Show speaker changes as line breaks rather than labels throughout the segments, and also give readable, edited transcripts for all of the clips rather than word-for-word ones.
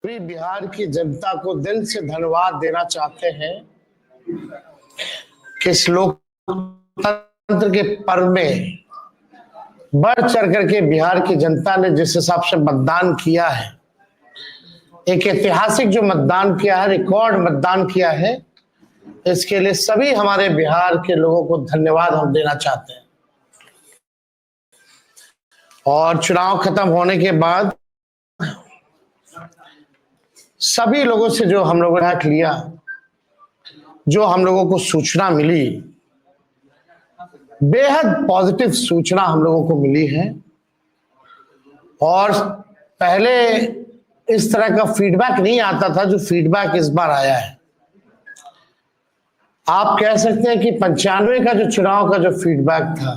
पूरी बिहार की जनता को दिल से धन्यवाद देना चाहते हैं कि इस लोकतंत्र के पर्व में बढ़ चढ़ करके बिहार की जनता ने जिस हिसाब से मतदान किया है, एक ऐतिहासिक जो मतदान किया है, रिकॉर्ड मतदान किया है, इसके लिए सभी हमारे बिहार के लोगों को धन्यवाद हम देना चाहते हैं। और चुनाव खत्म होने के बाद सभी लोगों से जो हम लोगों ने हक लिया, जो हम लोगों को सूचना मिली, बेहद पॉजिटिव सूचना हम लोगों को मिली है। और पहले इस तरह का फीडबैक नहीं आता था जो फीडबैक इस बार आया है। आप कह सकते हैं कि 95 का जो चुनाव का जो फीडबैक था,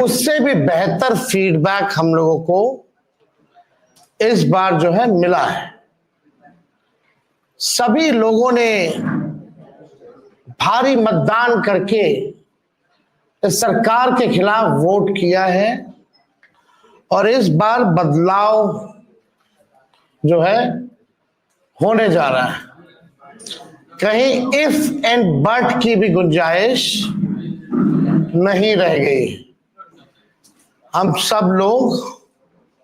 उससे भी बेहतर फीडबैक हम लोगों को इस बार जो है मिला है। सभी लोगों ने भारी मतदान करके इस सरकार के खिलाफ वोट किया है और इस बार बदलाव जो है होने जा रहा है। कहीं इफ एंड बट की भी गुंजाइश नहीं रह गई। हम सब लोग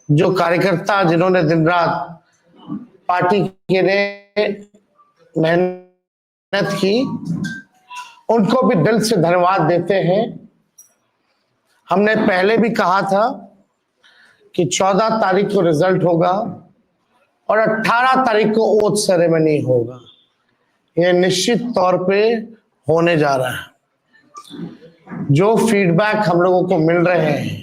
जो कार्यकर्ता जिन्होंने दिन रात पार्टी के लिए मेहनत की, उनको भी दिल से धन्यवाद देते हैं। हमने पहले भी कहा था कि 14 तारीख को रिजल्ट होगा और 18 तारीख को ओथ सेरेमनी होगा। यह निश्चित तौर पे होने जा रहा है। जो फीडबैक हम लोगों को मिल रहे हैं,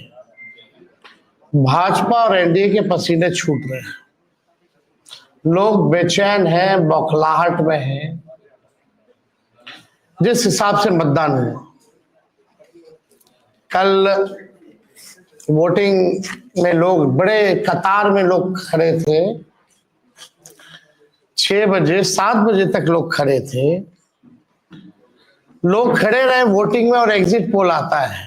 भाजपा और एनडीए के पसीने छूट रहे हैं। लोग बेचैन हैं, बौखलाहट में हैं। जिस हिसाब से मतदान हुआ, कल वोटिंग में लोग बड़े कतार में लोग खड़े थे। 6 बजे 7 बजे तक लोग खड़े थे। लोग खड़े रहे वोटिंग में और एग्जिट पोल आता है,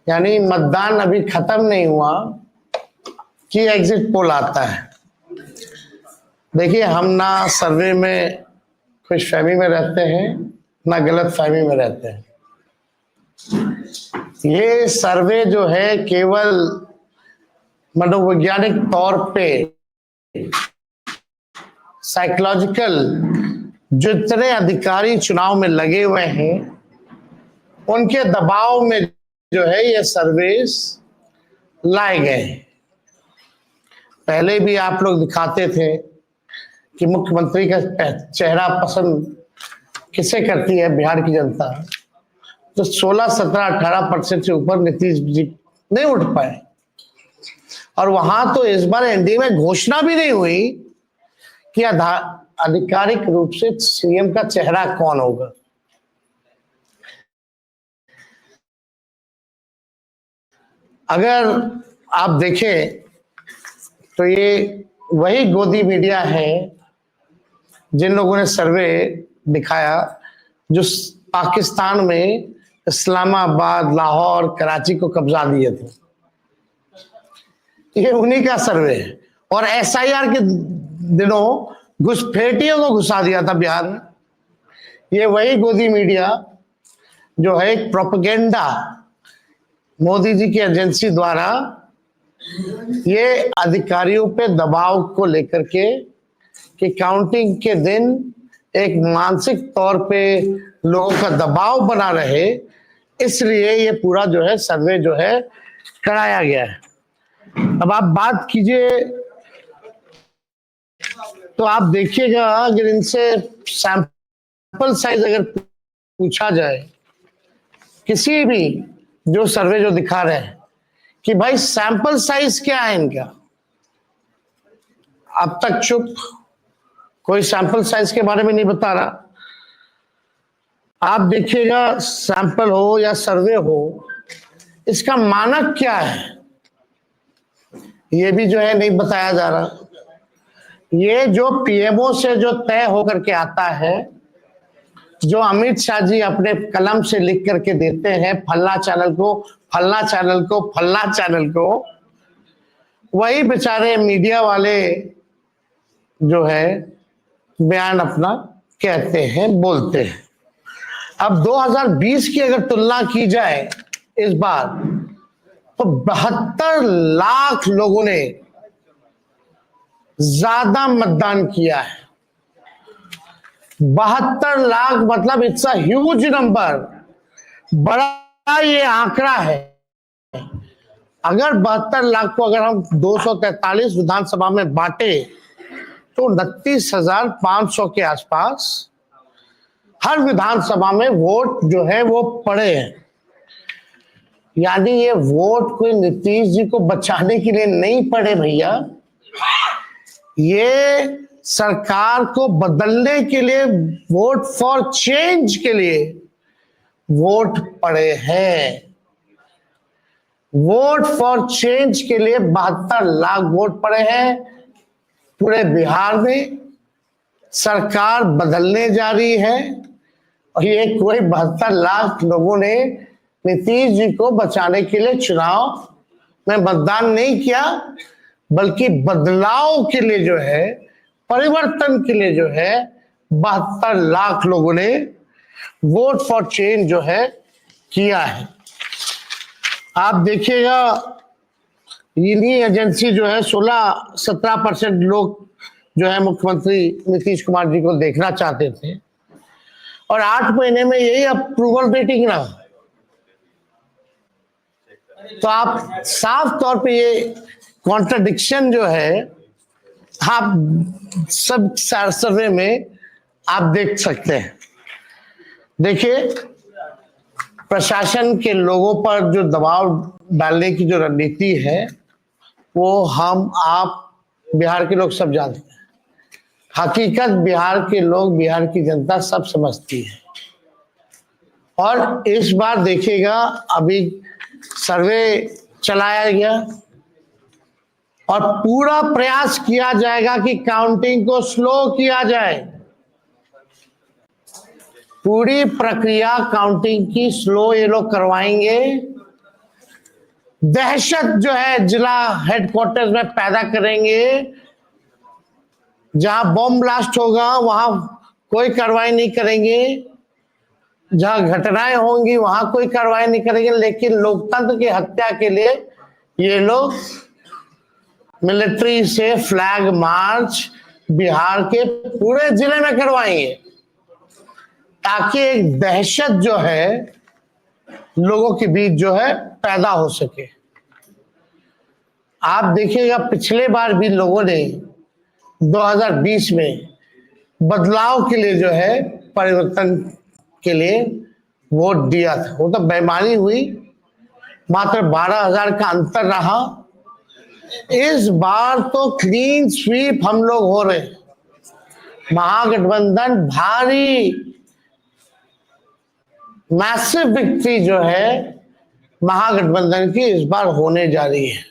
यानी मतदान अभी खत्म नहीं हुआ कि एग्जिट पोल आता है। देखिए, हम ना सर्वे में खुशफहमी में रहते हैं, ना गलत फहमी में रहते हैं। ये सर्वे जो है केवल मनोवैज्ञानिक तौर पे, साइकोलॉजिकल, जितने अधिकारी चुनाव में लगे हुए हैं उनके दबाव में जो है ये सर्वेस लाए गए। पहले भी आप लोग दिखाते थे कि मुख्यमंत्री का चेहरा पसंद किसे करती है बिहार की जनता, तो 16, 17, 18% से ऊपर नीतीश जी नहीं उठ पाए। और वहां तो इस बार एनडीए में घोषणा भी नहीं हुई कि आधिकारिक रूप से सीएम का चेहरा कौन होगा। अगर आप देखें तो ये वही गोदी मीडिया है जिन लोगों ने सर्वे दिखाया, जो पाकिस्तान में इस्लामाबाद, लाहौर, कराची को कब्जा दिए थे। ये उन्हीं का सर्वे है। और एसआईआर के दिनों घुसपैठियों को घुसा दिया था बिहार में। ये वही गोदी मीडिया जो है एक प्रोपेगेंडा मोदी जी की एजेंसी द्वारा ये अधिकारियों पे दबाव को लेकर के कि काउंटिंग के दिन एक मानसिक तौर पे लोगों का दबाव बना रहे, इसलिए ये पूरा जो है सर्वे जो है कराया गया है। अब आप बात कीजिए तो आप देखिएगा, अगर इनसे सैंपल साइज अगर पूछा जाए, किसी भी जो सर्वे जो दिखा रहे हैं कि भाई सैंपल साइज क्या है इनका, अब तक चुप, कोई सैंपल साइज के बारे में नहीं बता रहा। आप देखिएगा, सैंपल हो या सर्वे हो, इसका मानक क्या है ये भी जो है नहीं बताया जा रहा। ये जो पीएमओ से जो तय होकर के आता है, जो अमित शाह जी अपने कलम से लिख करके देते हैं, फल्ला चैनल को, फल्ला चैनल को, फल्ला चैनल को, वही बेचारे मीडिया वाले जो है बयान अपना कहते हैं, बोलते हैं। अब 2020 की अगर तुलना की जाए इस बार, तो 72 लाख लोगों ने ज्यादा मतदान किया है। 72 लाख मतलब इट्स अ ह्यूज नंबर, बड़ा ये आंकड़ा है। अगर 72 लाख को अगर हम 243 विधानसभा में बांटे तो 29,500 के आसपास हर विधानसभा में वोट जो है वो पड़े हैं। यानी ये वोट कोई नीतीश जी को बचाने के लिए नहीं पड़े भैया, ये सरकार को बदलने के लिए, वोट फॉर चेंज के लिए वोट पड़े हैं। वोट फॉर चेंज के लिए 72 लाख वोट पड़े हैं। पूरे बिहार में सरकार बदलने जा रही है और ये कोई 72 लाख लोगों ने नीतीश जी को बचाने के लिए चुनाव में मतदान नहीं किया, बल्कि बदलाव के लिए जो है, परिवर्तन के लिए जो है 72 लाख लोगों ने वोट फॉर चेंज जो है किया है। आप देखिएगा इन्हीं एजेंसी जो है 16-17% लोग जो है मुख्यमंत्री नीतीश कुमार जी को देखना चाहते थे और 8 महीने में यही अप्रूवल रेटिंग रहा। तो आप साफ तौर पे ये कॉन्ट्रडिक्शन जो है आप सब सर्वे में आप देख सकते हैं। देखिए, प्रशासन के लोगों पर जो दबाव डालने की जो रणनीति है वो हम आप बिहार के लोग सब जानते हैं। हकीकत बिहार के लोग, बिहार की जनता सब समझती है। और इस बार देखिएगा, अभी सर्वे चलाया गया और पूरा प्रयास किया जाएगा कि काउंटिंग को स्लो किया जाए। पूरी प्रक्रिया काउंटिंग की स्लो ये लोग करवाएंगे। दहशत जो है जिला हेडक्वार्टर्स में पैदा करेंगे। जहां बॉम्ब ब्लास्ट होगा वहां कोई कार्रवाई नहीं करेंगे, जहां घटनाएं होंगी वहां कोई कार्रवाई नहीं करेंगे, लेकिन लोकतंत्र की हत्या के लिए ये लोग मिलिट्री से फ्लैग मार्च बिहार के पूरे जिले में करवाएंगे, ताकि एक दहशत जो है लोगों के बीच जो है पैदा हो सके। आप देखिएगा, पिछले बार भी लोगों ने 2020 में बदलाव के लिए जो है, परिवर्तन के लिए वोट दिया था। वो तो बेईमानी हुई, मात्र 12,000 का अंतर रहा। इस बार तो क्लीन स्वीप हम लोग हो रहे हैं। महागठबंधन भारी मैसिव विक्ट्री जो है महागठबंधन की इस बार होने जा रही है।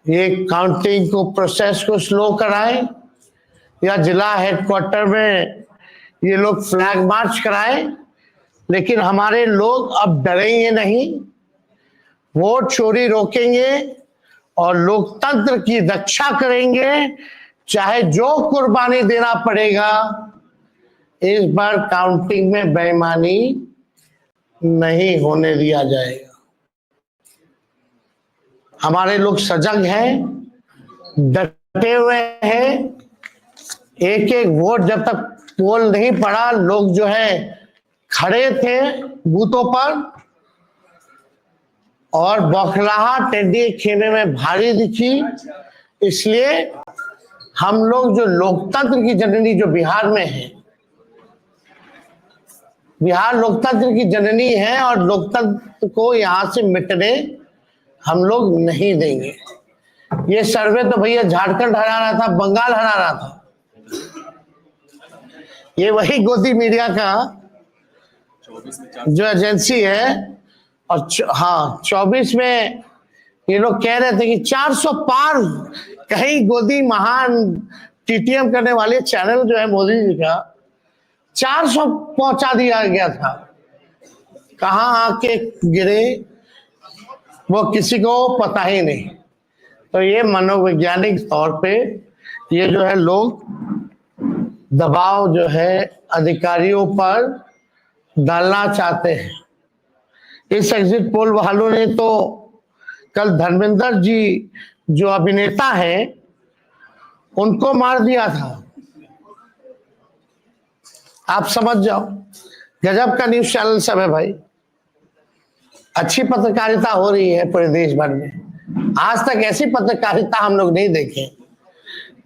ये काउंटिंग को, प्रोसेस को स्लो कराएं या जिला हेडक्वार्टर में ये लोग फ्लैग मार्च कराएं, लेकिन हमारे लोग अब डरेंगे नहीं, वोट चोरी रोकेंगे और लोकतंत्र की रक्षा करेंगे, चाहे जो कुर्बानी देना पड़ेगा। इस बार काउंटिंग में बेईमानी नहीं होने दिया जाएगा। हमारे लोग सजग हैं, डटे हुए हैं। एक एक वोट जब तक पोल नहीं पड़ा, लोग जो है खड़े थे बूथों पर और बौखलाहट टेढ़ी खेमे में भारी दिखी। इसलिए हम लोग जो लोकतंत्र की जननी जो बिहार में है, बिहार लोकतंत्र की जननी है और लोकतंत्र को यहां से मिटने हम लोग नहीं देंगे। ये सर्वे तो भैया झारखंड हरा रहा था, बंगाल हरा रहा था। ये वही गोदी मीडिया का जो एजेंसी है, और हाँ 24 में ये लोग कह रहे थे कि 400 पार, कहीं गोदी महान टीटीएम करने वाले चैनल जो है मोदी जी का 400 पहुंचा दिया गया था। कहां आके गिरे वो किसी को पता ही नहीं। तो ये मनोवैज्ञानिक तौर पे ये जो है लोग दबाव जो है अधिकारियों पर डालना चाहते हैं। इस एग्जिट पोल वालों ने तो कल धर्मेंद्र जी जो अभिनेता हैं उनको मार दिया था। आप समझ जाओ, गजब का न्यूज चैनल सब है भाई। अच्छी पत्रकारिता हो रही है पूरे देश भर में। आज तक ऐसी पत्रकारिता हम लोग नहीं देखे।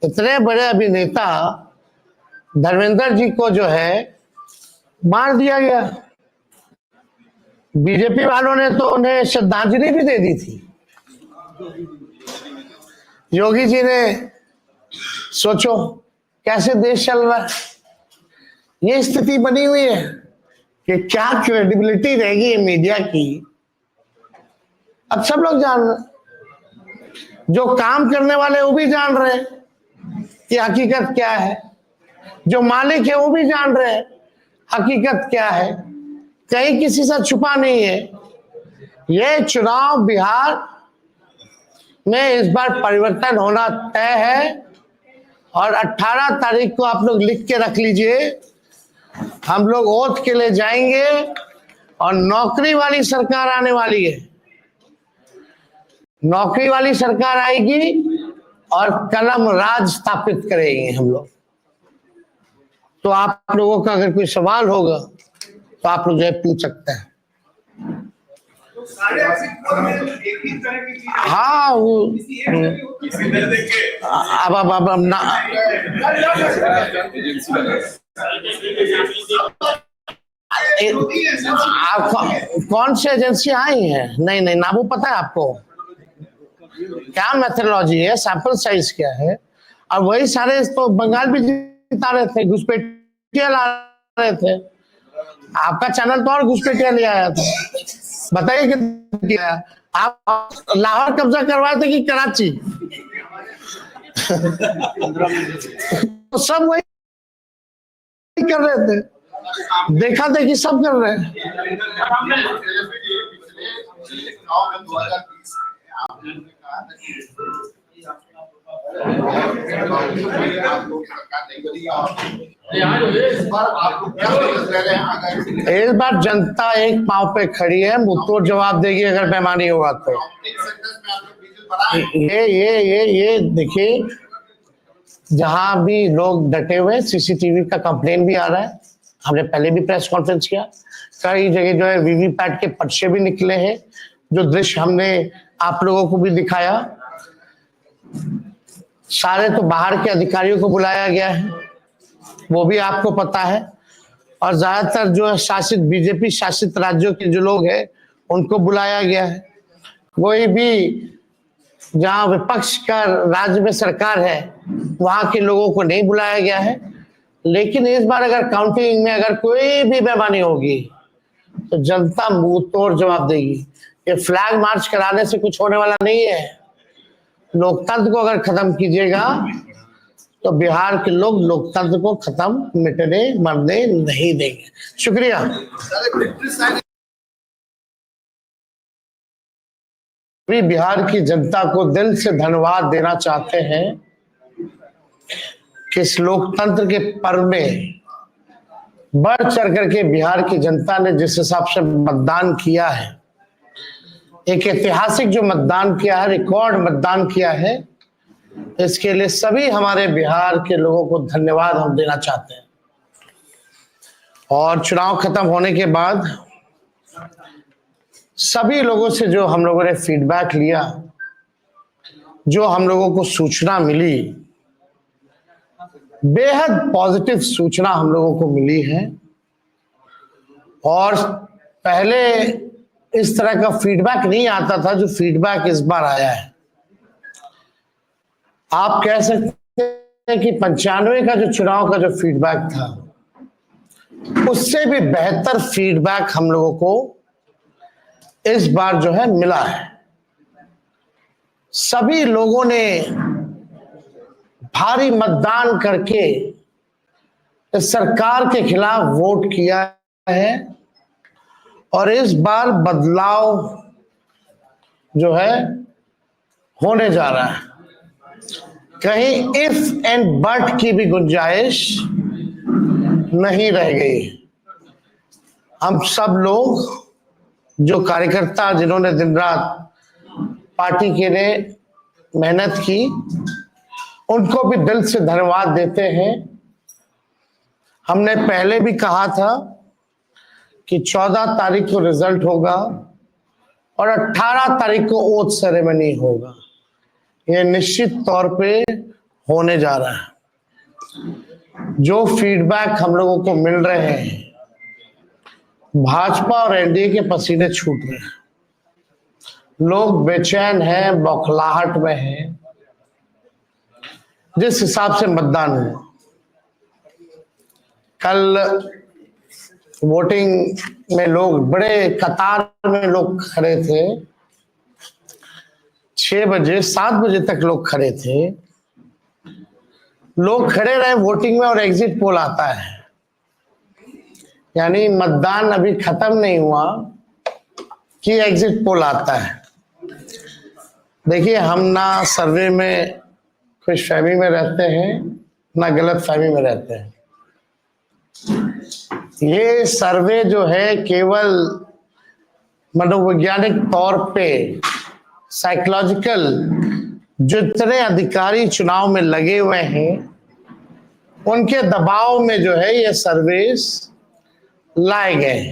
इतने बड़े अभिनेता धर्मेंद्र जी को जो है मार दिया गया। बीजेपी वालों ने तो उन्हें श्रद्धांजलि भी दे दी थी। योगी जी ने, सोचो कैसे देश चल रहा है। ये स्थिति बनी हुई है कि क्या क्रेडिबिलिटी रहेगी मीडिया की। अब सब लोग जान रहे, जो काम करने वाले वो भी जान रहे हैं कि हकीकत क्या है, जो मालिक है वो भी जान रहे हैं हकीकत क्या है। कहीं किसी से छुपा नहीं है। ये चुनाव बिहार में इस बार परिवर्तन होना तय है और 18 तारीख को आप लोग लिख के रख लीजिए, हम लोग वोट के लिए जाएंगे और नौकरी वाली सरकार आने वाली है। नौकरी वाली सरकार आएगी और कलम राज स्थापित करेंगे हम लोग। तो आप लोगों का अगर कोई सवाल होगा तो आप लोग जो पूछ सकते हैं। हाँ वो अब ना आप कौन सी एजेंसी आई है? नहीं नहीं ना, वो पता है आपको क्या मेथोडोलॉजी है, सैंपल साइज क्या है। और वही सारे तो बंगाल भी जिता रहे थे, घुसपैठिया ला रहे थे। आपका चैनल तो और घुसपैठिया ले आया था। बताइए कितना आप लाहौर कब्जा करवाए थे कि कराची? तो सब वही कर रहे थे, देखा देखी सब कर रहे हैं। इस बार जनता एक पांव पे खड़ी है, मुंहतोड़ जवाब देगी अगर बेईमानी होगा तो। ये देखिए, जहां भी लोग डटे हुए, सीसीटीवी का कंप्लेन भी आ रहा है। हमने पहले भी प्रेस कॉन्फ्रेंस किया, कई जगह जो है वीवीपैट के पर्चे भी निकले हैं, जो दृश्य हमने आप लोगों को भी दिखाया। सारे तो बाहर के अधिकारियों को बुलाया गया है, वो भी आपको पता है। और ज्यादातर जो है शासित बीजेपी शासित राज्यों के जो लोग हैं उनको बुलाया गया है। कोई भी जहां विपक्ष का राज्य में सरकार है वहां के लोगों को नहीं बुलाया गया है। लेकिन इस बार अगर काउंटिंग में अगर कोई भी बेईमानी होगी तो जनता मुंह तोड़ जवाब देगी। ये फ्लैग मार्च कराने से कुछ होने वाला नहीं है। लोकतंत्र को अगर खत्म कीजिएगा तो बिहार के लोग लोकतंत्र को खत्म मिटने मरने नहीं देंगे। शुक्रिया। बिहार की जनता को दिल से धन्यवाद देना चाहते हैं कि इस लोकतंत्र के पर्व में बढ़ चढ़ करके बिहार की जनता ने जिस हिसाब से मतदान किया है, एक ऐतिहासिक जो मतदान किया है, रिकॉर्ड मतदान किया है, इसके लिए सभी हमारे बिहार के लोगों को धन्यवाद हम देना चाहते हैं। और चुनाव खत्म होने के बाद सभी लोगों से जो हम लोगों ने फीडबैक लिया, जो हम लोगों को सूचना मिली, बेहद पॉजिटिव सूचना हम लोगों को मिली है। और पहले इस तरह का फीडबैक नहीं आता था जो फीडबैक इस बार आया है। आप कह सकते हैं कि 95 का जो चुनाव का जो फीडबैक था उससे भी बेहतर फीडबैक हम लोगों को इस बार जो है मिला है। सभी लोगों ने भारी मतदान करके इस सरकार के खिलाफ वोट किया है और इस बार बदलाव जो है होने जा रहा है। कहीं इफ एंड बट की भी गुंजाइश नहीं रह गई। हम सब लोग जो कार्यकर्ता जिन्होंने दिन रात पार्टी के लिए मेहनत की, उनको भी दिल से धन्यवाद देते हैं। हमने पहले भी कहा था कि 14 तारीख को रिजल्ट होगा और 18 तारीख को ओथ सेरेमनी होगा। यह निश्चित तौर पे होने जा रहा है। जो फीडबैक हम लोगों को मिल रहे हैं, भाजपा और एनडीए के पसीने छूट रहे हैं। लोग बेचैन हैं, बौखलाहट में हैं। जिस हिसाब से मतदान हुआ, कल वोटिंग में लोग बड़े कतार में लोग खड़े थे। 6 बजे 7 बजे तक लोग खड़े थे। लोग खड़े रहे वोटिंग में और एग्जिट पोल आता है, यानी मतदान अभी खत्म नहीं हुआ कि एग्जिट पोल आता है। देखिए, हम ना सर्वे में खुशफहमी में रहते हैं, ना गलत फहमी में रहते हैं। ये सर्वे जो है केवल मनोवैज्ञानिक तौर पे, साइकोलॉजिकल, जितने अधिकारी चुनाव में लगे हुए हैं उनके दबाव में जो है ये सर्वेस लाए गए।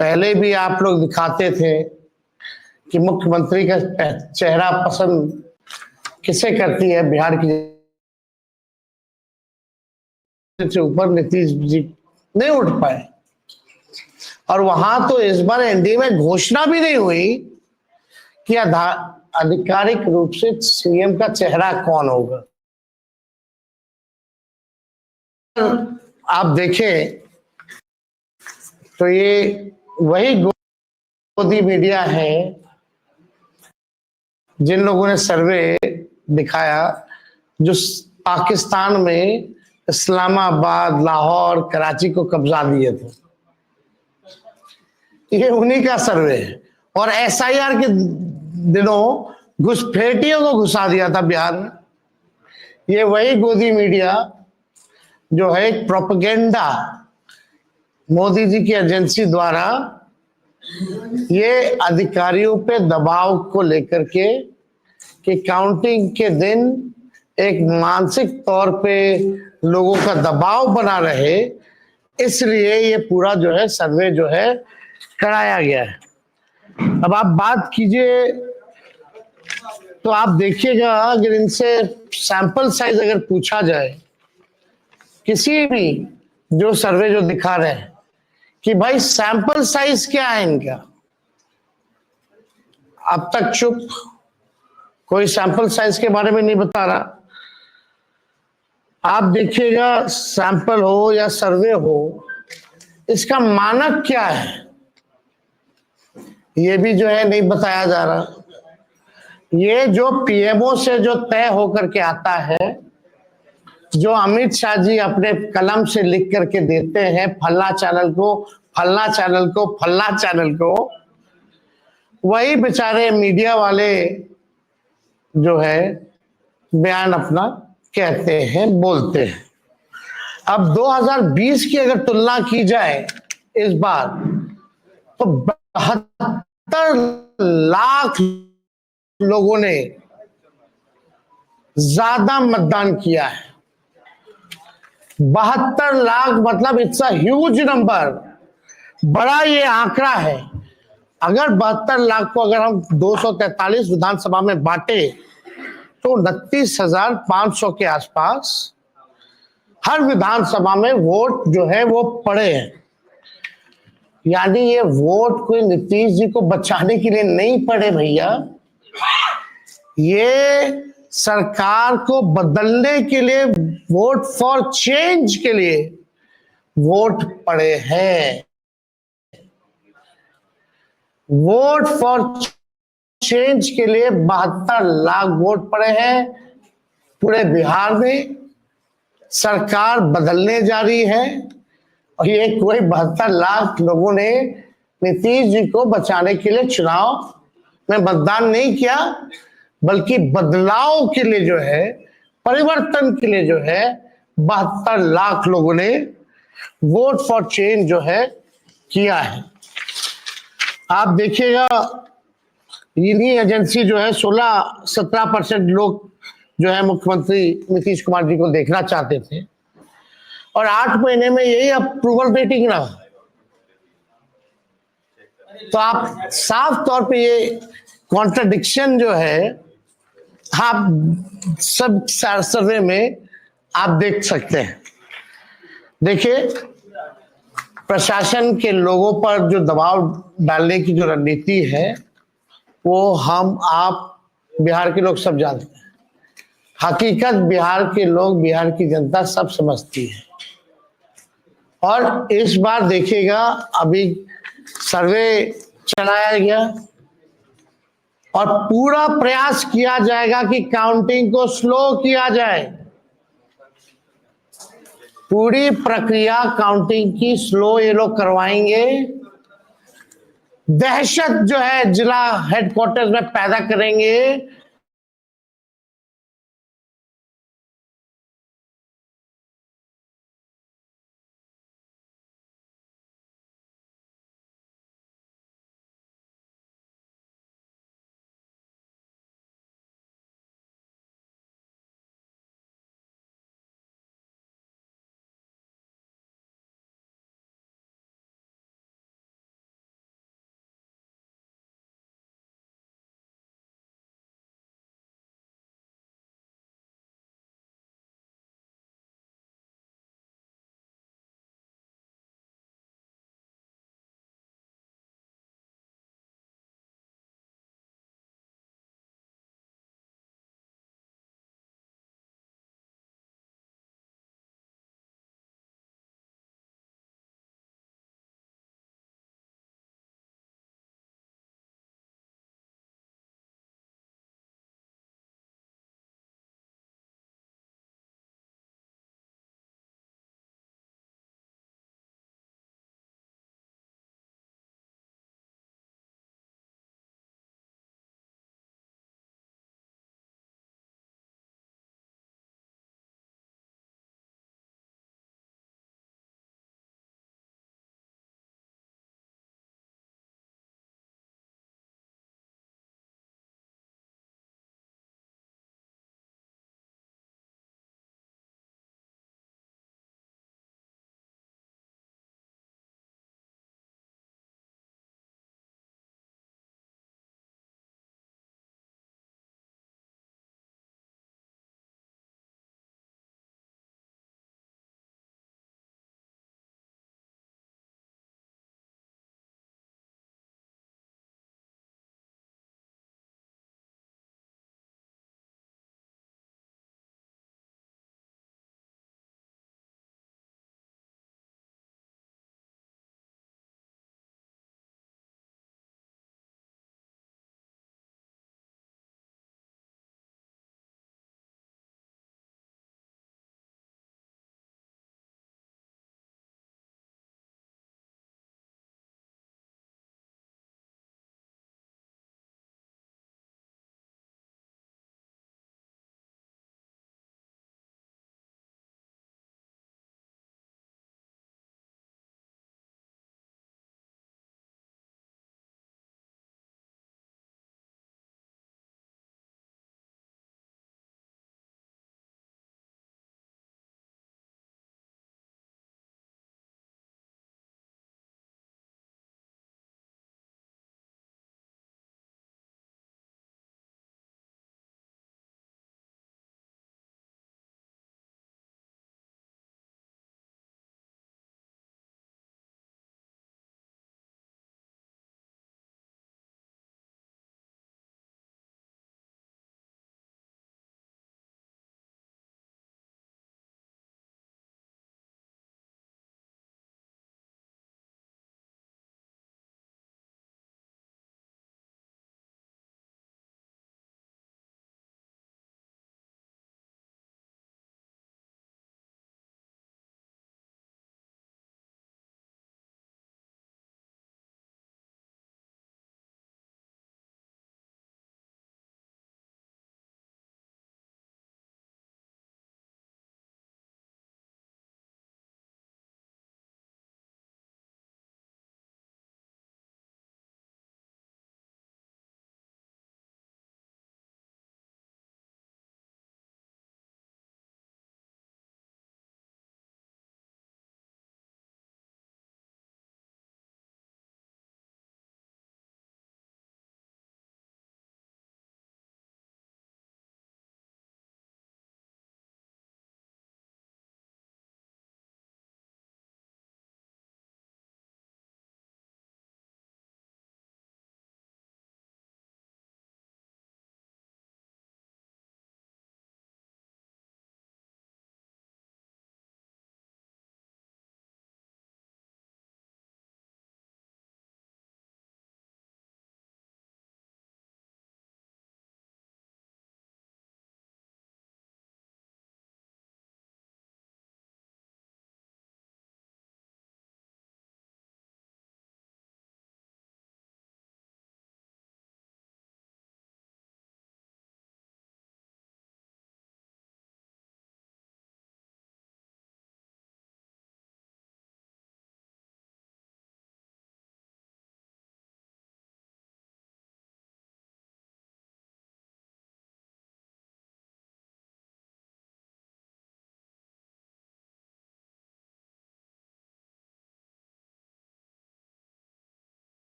पहले भी आप लोग दिखाते थे कि मुख्यमंत्री का चेहरा पसंद किसे करती है बिहार की से ऊपर नीतीश जी नहीं उठ पाए। और वहां तो इस बार एनडीए में घोषणा भी नहीं हुई कि आधिकारिक रूप से सीएम का चेहरा कौन होगा। आप देखें तो ये वही गोदी मीडिया है जिन लोगों ने सर्वे दिखाया, जो पाकिस्तान में इस्लामाबाद, लाहौर, कराची को कब्जा दिए थे। ये उन्हीं का सर्वे है। और एसआईआर के दिनों घुसपैठियों को घुसा दिया था बिहार में। ये वही गोदी मीडिया जो है एक प्रोपेगेंडा मोदी जी की एजेंसी द्वारा ये अधिकारियों पे दबाव को लेकर के कि काउंटिंग के दिन एक मानसिक तौर पे लोगों का दबाव बना रहे, इसलिए ये पूरा जो है सर्वे जो है कराया गया है। अब आप बात कीजिए तो आप देखिएगा, अगर इनसे सैंपल साइज अगर पूछा जाए, किसी भी जो सर्वे जो दिखा रहे हैं कि भाई सैंपल साइज क्या है इनका, अब तक चुप, कोई सैंपल साइज के बारे में नहीं बता रहा। आप देखिएगा, सैंपल हो या सर्वे हो, इसका मानक क्या है ये भी जो है नहीं बताया जा रहा। ये जो पीएमओ से जो तय होकर के आता है, जो अमित शाह जी अपने कलम से लिख करके देते हैं फल्ला चैनल को, फल्ला चैनल को, फल्ला चैनल को, वही बेचारे मीडिया वाले जो है बयान अपना कहते हैं, बोलते हैं। अब 2020 की अगर तुलना की जाए इस बार, तो 72 लाख लोगों ने ज्यादा मतदान किया है। 72 लाख मतलब इट्स अ ह्यूज नंबर, बड़ा ये आंकड़ा है। अगर 72 लाख को अगर हम 243 विधानसभा में बांटे तो 29,500 के आसपास हर विधानसभा में वोट जो है वो पड़े हैं। यानी ये वोट कोई नीतीश जी को बचाने के लिए नहीं पड़े भैया, ये सरकार को बदलने के लिए, वोट फॉर चेंज के लिए वोट पड़े हैं। वोट फॉर चेंज के लिए 72 लाख वोट पड़े हैं पूरे बिहार में। सरकार बदलने जा रही है और ये कोई 72 लाख लोगों ने नीतीश जी को बचाने के लिए चुनाव में मतदान नहीं किया, बल्कि बदलाव के लिए जो है, परिवर्तन के लिए जो है 72 लाख लोगों ने वोट फॉर चेंज जो है किया है। आप देखिएगा, इन्हीं एजेंसी जो है 16-17% लोग जो है मुख्यमंत्री नीतीश कुमार जी को देखना चाहते थे, और 8 महीने में यही अप्रूवल रेटिंग रहा। तो आप साफ तौर पे ये कॉन्ट्रडिक्शन जो है आप सब सर्वे में आप देख सकते हैं। देखिए, प्रशासन के लोगों पर जो दबाव डालने की जो रणनीति है, वो हम आप बिहार के लोग सब जानते हैं। हकीकत बिहार के लोग, बिहार की जनता सब समझती है। और इस बार देखिएगा, अभी सर्वे चलाया गया और पूरा प्रयास किया जाएगा कि काउंटिंग को स्लो किया जाए। पूरी प्रक्रिया काउंटिंग की स्लो ये लोग करवाएंगे। दहशत जो है जिला हेडक्वार्टर्स में पैदा करेंगे।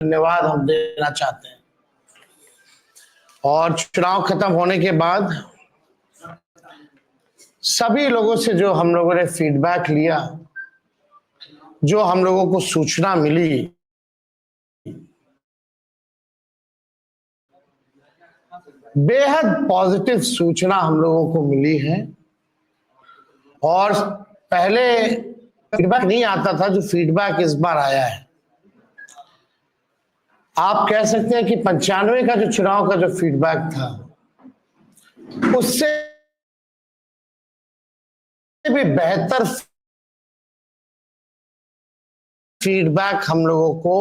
धन्यवाद हम देना चाहते हैं। और चुनाव खत्म होने के बाद सभी लोगों से जो हम लोगों ने फीडबैक लिया, जो हम लोगों को सूचना मिली, बेहद पॉजिटिव सूचना हम लोगों को मिली है। और पहले फीडबैक नहीं आता था, जो फीडबैक इस बार आया है, आप कह सकते हैं कि 95 का जो चुनाव का जो फीडबैक था, उससे भी बेहतर फीडबैक हम लोगों को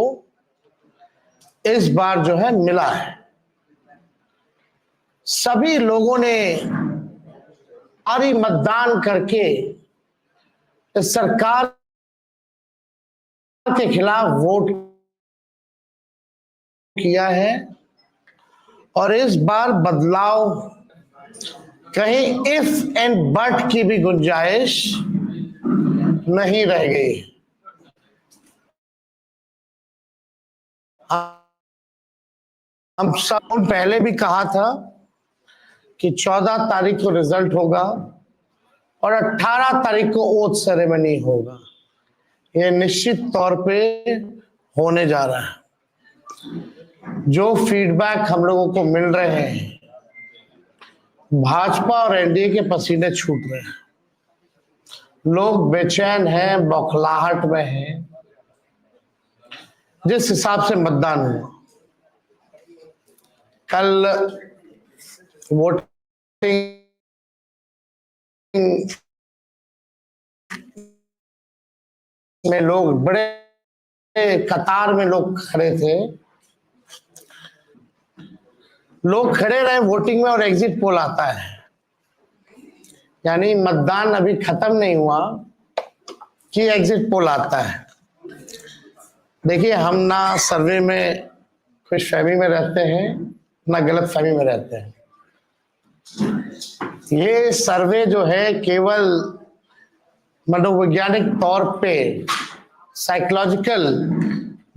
इस बार जो है मिला है। सभी लोगों ने भारी मतदान करके इस सरकार के खिलाफ वोट किया है। और इस बार बदलाव कहीं इफ एंड बट की भी गुंजाइश नहीं रह गई। हम सब पहले भी कहा था कि 14 तारीख को रिजल्ट होगा और 18 तारीख को ओथ सेरेमनी होगा। यह निश्चित तौर पे होने जा रहा है। जो फीडबैक हम लोगों को मिल रहे हैं, भाजपा और एनडीए के पसीने छूट रहे हैं। लोग बेचैन हैं, बौखलाहट में हैं। जिस हिसाब से मतदान हुआ, कल वोटिंग में लोग बड़े कतार में लोग खड़े थे, लोग खड़े रहे वोटिंग में, और एग्जिट पोल आता है, यानी मतदान अभी खत्म नहीं हुआ कि एग्जिट पोल आता है। देखिए, हम ना सर्वे में खुशफहमी में रहते हैं, ना गलत फहमी में रहते हैं। ये सर्वे जो है केवल मनोवैज्ञानिक तौर पे, साइकोलॉजिकल,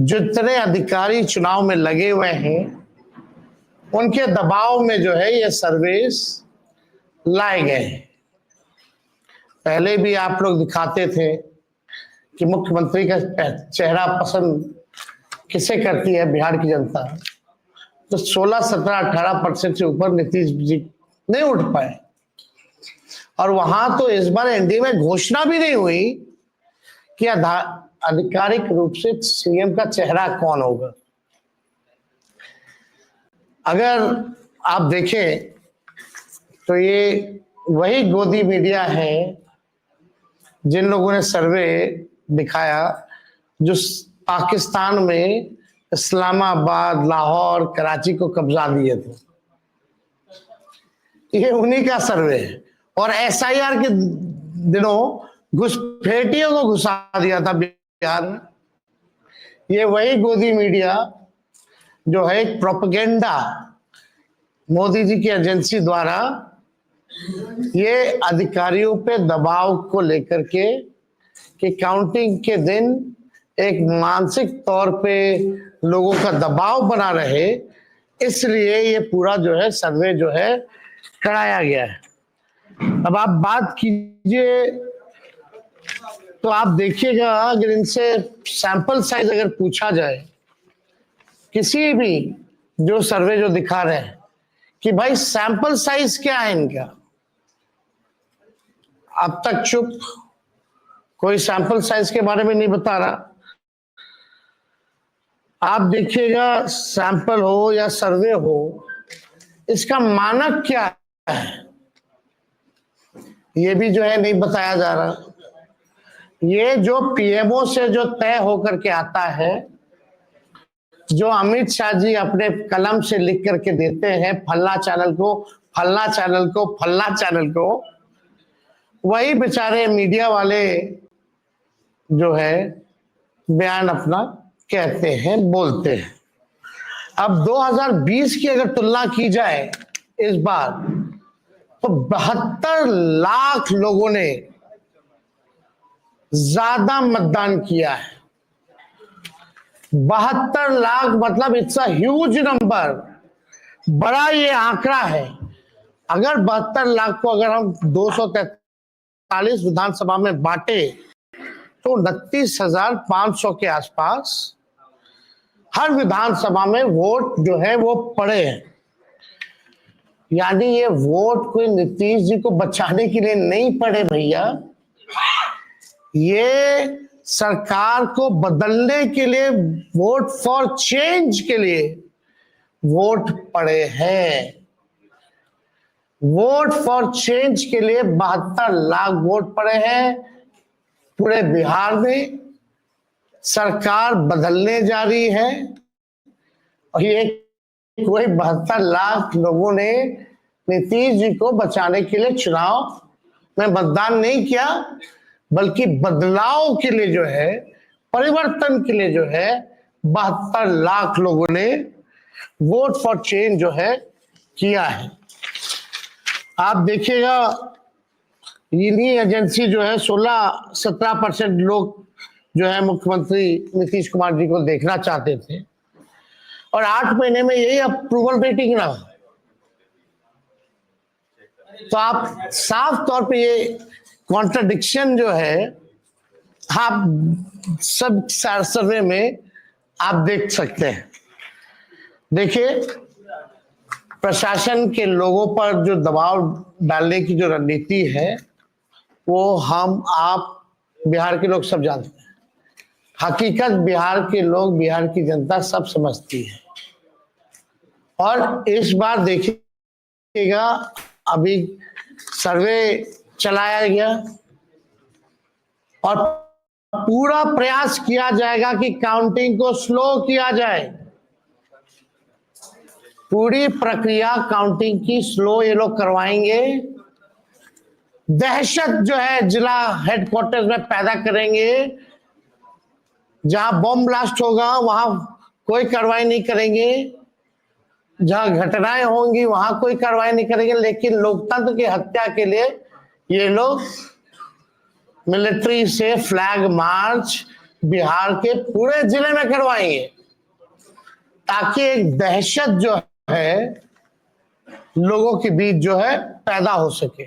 जितने अधिकारी चुनाव में लगे हुए हैं उनके दबाव में जो है ये सर्वेस लाए गए हैं। पहले भी आप लोग दिखाते थे कि मुख्यमंत्री का चेहरा पसंद किसे करती है बिहार की जनता, तो 16, 17, 18% से ऊपर नीतीश जी नहीं उठ पाए। और वहां तो इस बार एनडीए में घोषणा भी नहीं हुई कि आधिकारिक रूप से सीएम का चेहरा कौन होगा। अगर आप देखें तो ये वही गोदी मीडिया है जिन लोगों ने सर्वे दिखाया, जो पाकिस्तान में इस्लामाबाद, लाहौर, कराची को कब्जा दिए थे। ये उन्हीं का सर्वे है। और एसआईआर के दिनों घुसपैठियों को घुसा दिया था बिहार में। ये वही गोदी मीडिया जो है एक प्रोपेगेंडा मोदी जी की एजेंसी द्वारा, ये अधिकारियों पे दबाव को लेकर के कि काउंटिंग के दिन एक मानसिक तौर पे लोगों का दबाव बना रहे, इसलिए ये पूरा जो है सर्वे जो है कराया गया है। अब आप बात कीजिए तो आप देखिएगा, अगर इनसे सैंपल साइज अगर पूछा जाए, किसी भी जो सर्वे जो दिखा रहे हैं कि भाई सैंपल साइज क्या है इनका, अब तक चुप, कोई सैंपल साइज के बारे में नहीं बता रहा। आप देखिएगा, सैंपल हो या सर्वे हो, इसका मानक क्या है ये भी जो है नहीं बताया जा रहा। ये जो पीएमओ से जो तय होकर के आता है, जो अमित शाह जी अपने कलम से लिख करके देते हैं फल्ला चैनल को, फल्ला चैनल को, फल्ला चैनल को, वही बेचारे मीडिया वाले जो है बयान अपना कहते हैं, बोलते हैं। अब 2020 की अगर तुलना की जाए इस बार, तो 72 लाख लोगों ने ज्यादा मतदान किया है। 72 लाख मतलब इट्स अ ह्यूज नंबर, बड़ा ये आंकड़ा है। अगर 72 लाख को अगर हम 243 विधानसभा में बांटे तो 29,500 के आसपास हर विधानसभा में वोट जो है वो पड़े हैं। यानी ये वोट कोई नीतीश जी को बचाने के लिए नहीं पड़े भैया, ये सरकार को बदलने के लिए, वोट फॉर चेंज के लिए वोट पड़े हैं। वोट फॉर चेंज के लिए 72 लाख वोट पड़े हैं पूरे बिहार में। सरकार बदलने जा रही है और ये कोई 72 लाख लोगों ने नीतीश जी को बचाने के लिए चुनाव में मतदान नहीं किया, बल्कि बदलाव के लिए जो है, परिवर्तन के लिए जो है 72 लाख लोगों ने वोट फॉर चेंज जो है किया है। आप देखिएगा इन्हीं एजेंसी जो है 16-17% लोग जो है मुख्यमंत्री नीतीश कुमार जी को देखना चाहते थे और 8 महीने में यही अप्रूवल रेटिंग रहा। तो आप साफ तौर पे ये कॉन्ट्रडिक्शन जो है आप सब सर्वे में आप देख सकते हैं। देखिए प्रशासन के लोगों पर जो दबाव डालने की जो रणनीति है वो हम आप बिहार के लोग सब जानते हैं। हकीकत बिहार के लोग, बिहार की जनता सब समझती है। और इस बार देखिएगा अभी सर्वे चलाया गया और पूरा प्रयास किया जाएगा कि काउंटिंग को स्लो किया जाए। पूरी प्रक्रिया काउंटिंग की स्लो ये लोग करवाएंगे। दहशत जो है जिला हेडक्वार्टर में पैदा करेंगे। जहां बम ब्लास्ट होगा वहां कोई कार्रवाई नहीं करेंगे, जहां घटनाएं होंगी वहां कोई कार्रवाई नहीं करेंगे, लेकिन लोकतंत्र की हत्या के लिए ये लोग मिलिट्री से फ्लैग मार्च बिहार के पूरे जिले में करवाएंगे ताकि एक दहशत जो है लोगों के बीच जो है पैदा हो सके।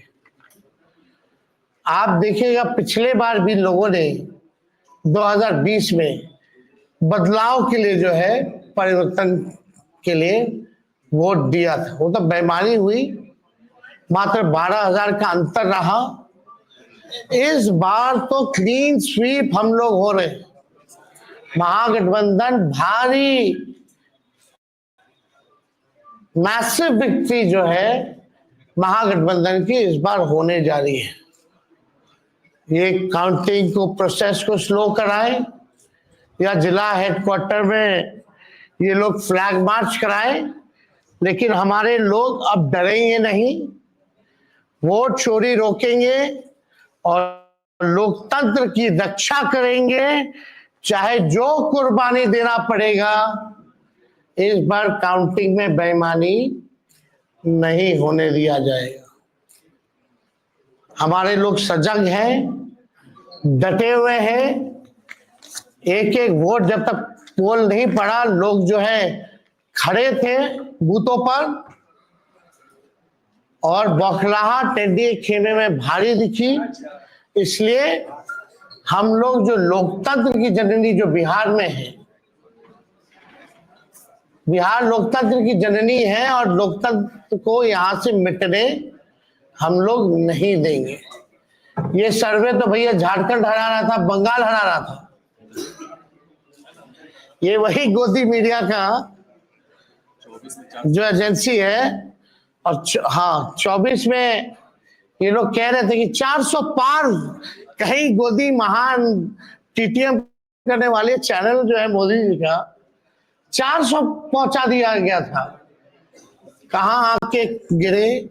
आप देखिएगा पिछले बार भी लोगों ने 2020 में बदलाव के लिए जो है, परिवर्तन के लिए वोट दिया था। वो तो बेईमानी हुई, मात्र 12,000 का अंतर रहा। इस बार तो क्लीन स्वीप हम लोग हो रहे हैं। महागठबंधन भारी मैसिव विक्ट्री जो है महागठबंधन की इस बार होने जा रही है। ये काउंटिंग को, प्रोसेस को स्लो कराएं या जिला हेडक्वार्टर में ये लोग फ्लैग मार्च कराएं, लेकिन हमारे लोग अब डरेंगे नहीं, वोट चोरी रोकेंगे और लोकतंत्र की रक्षा करेंगे, चाहे जो कुर्बानी देना पड़ेगा। इस बार काउंटिंग में बेईमानी नहीं होने दिया जाएगा। हमारे लोग सजग हैं, डटे हुए हैं। एक एक वोट जब तक पोल नहीं पड़ा, लोग जो है खड़े थे बूथों पर और बौखलाहट टेढ़ी खेमे में भारी दिखी। इसलिए हम लोग जो लोकतंत्र की जननी जो बिहार में है, बिहार लोकतंत्र की जननी है और लोकतंत्र को यहां से मिटने हम लोग नहीं देंगे। ये सर्वे तो भैया झारखंड हरा रहा था, बंगाल हरा रहा था। ये वही गोदी मीडिया का जो एजेंसी है। और हाँ 24 में ये लोग कह रहे थे कि 400 पार, कहीं गोदी महान टीटीएम करने वाले चैनल जो है मोदी जी का 400 पहुंचा दिया गया था। कहां आके गिरे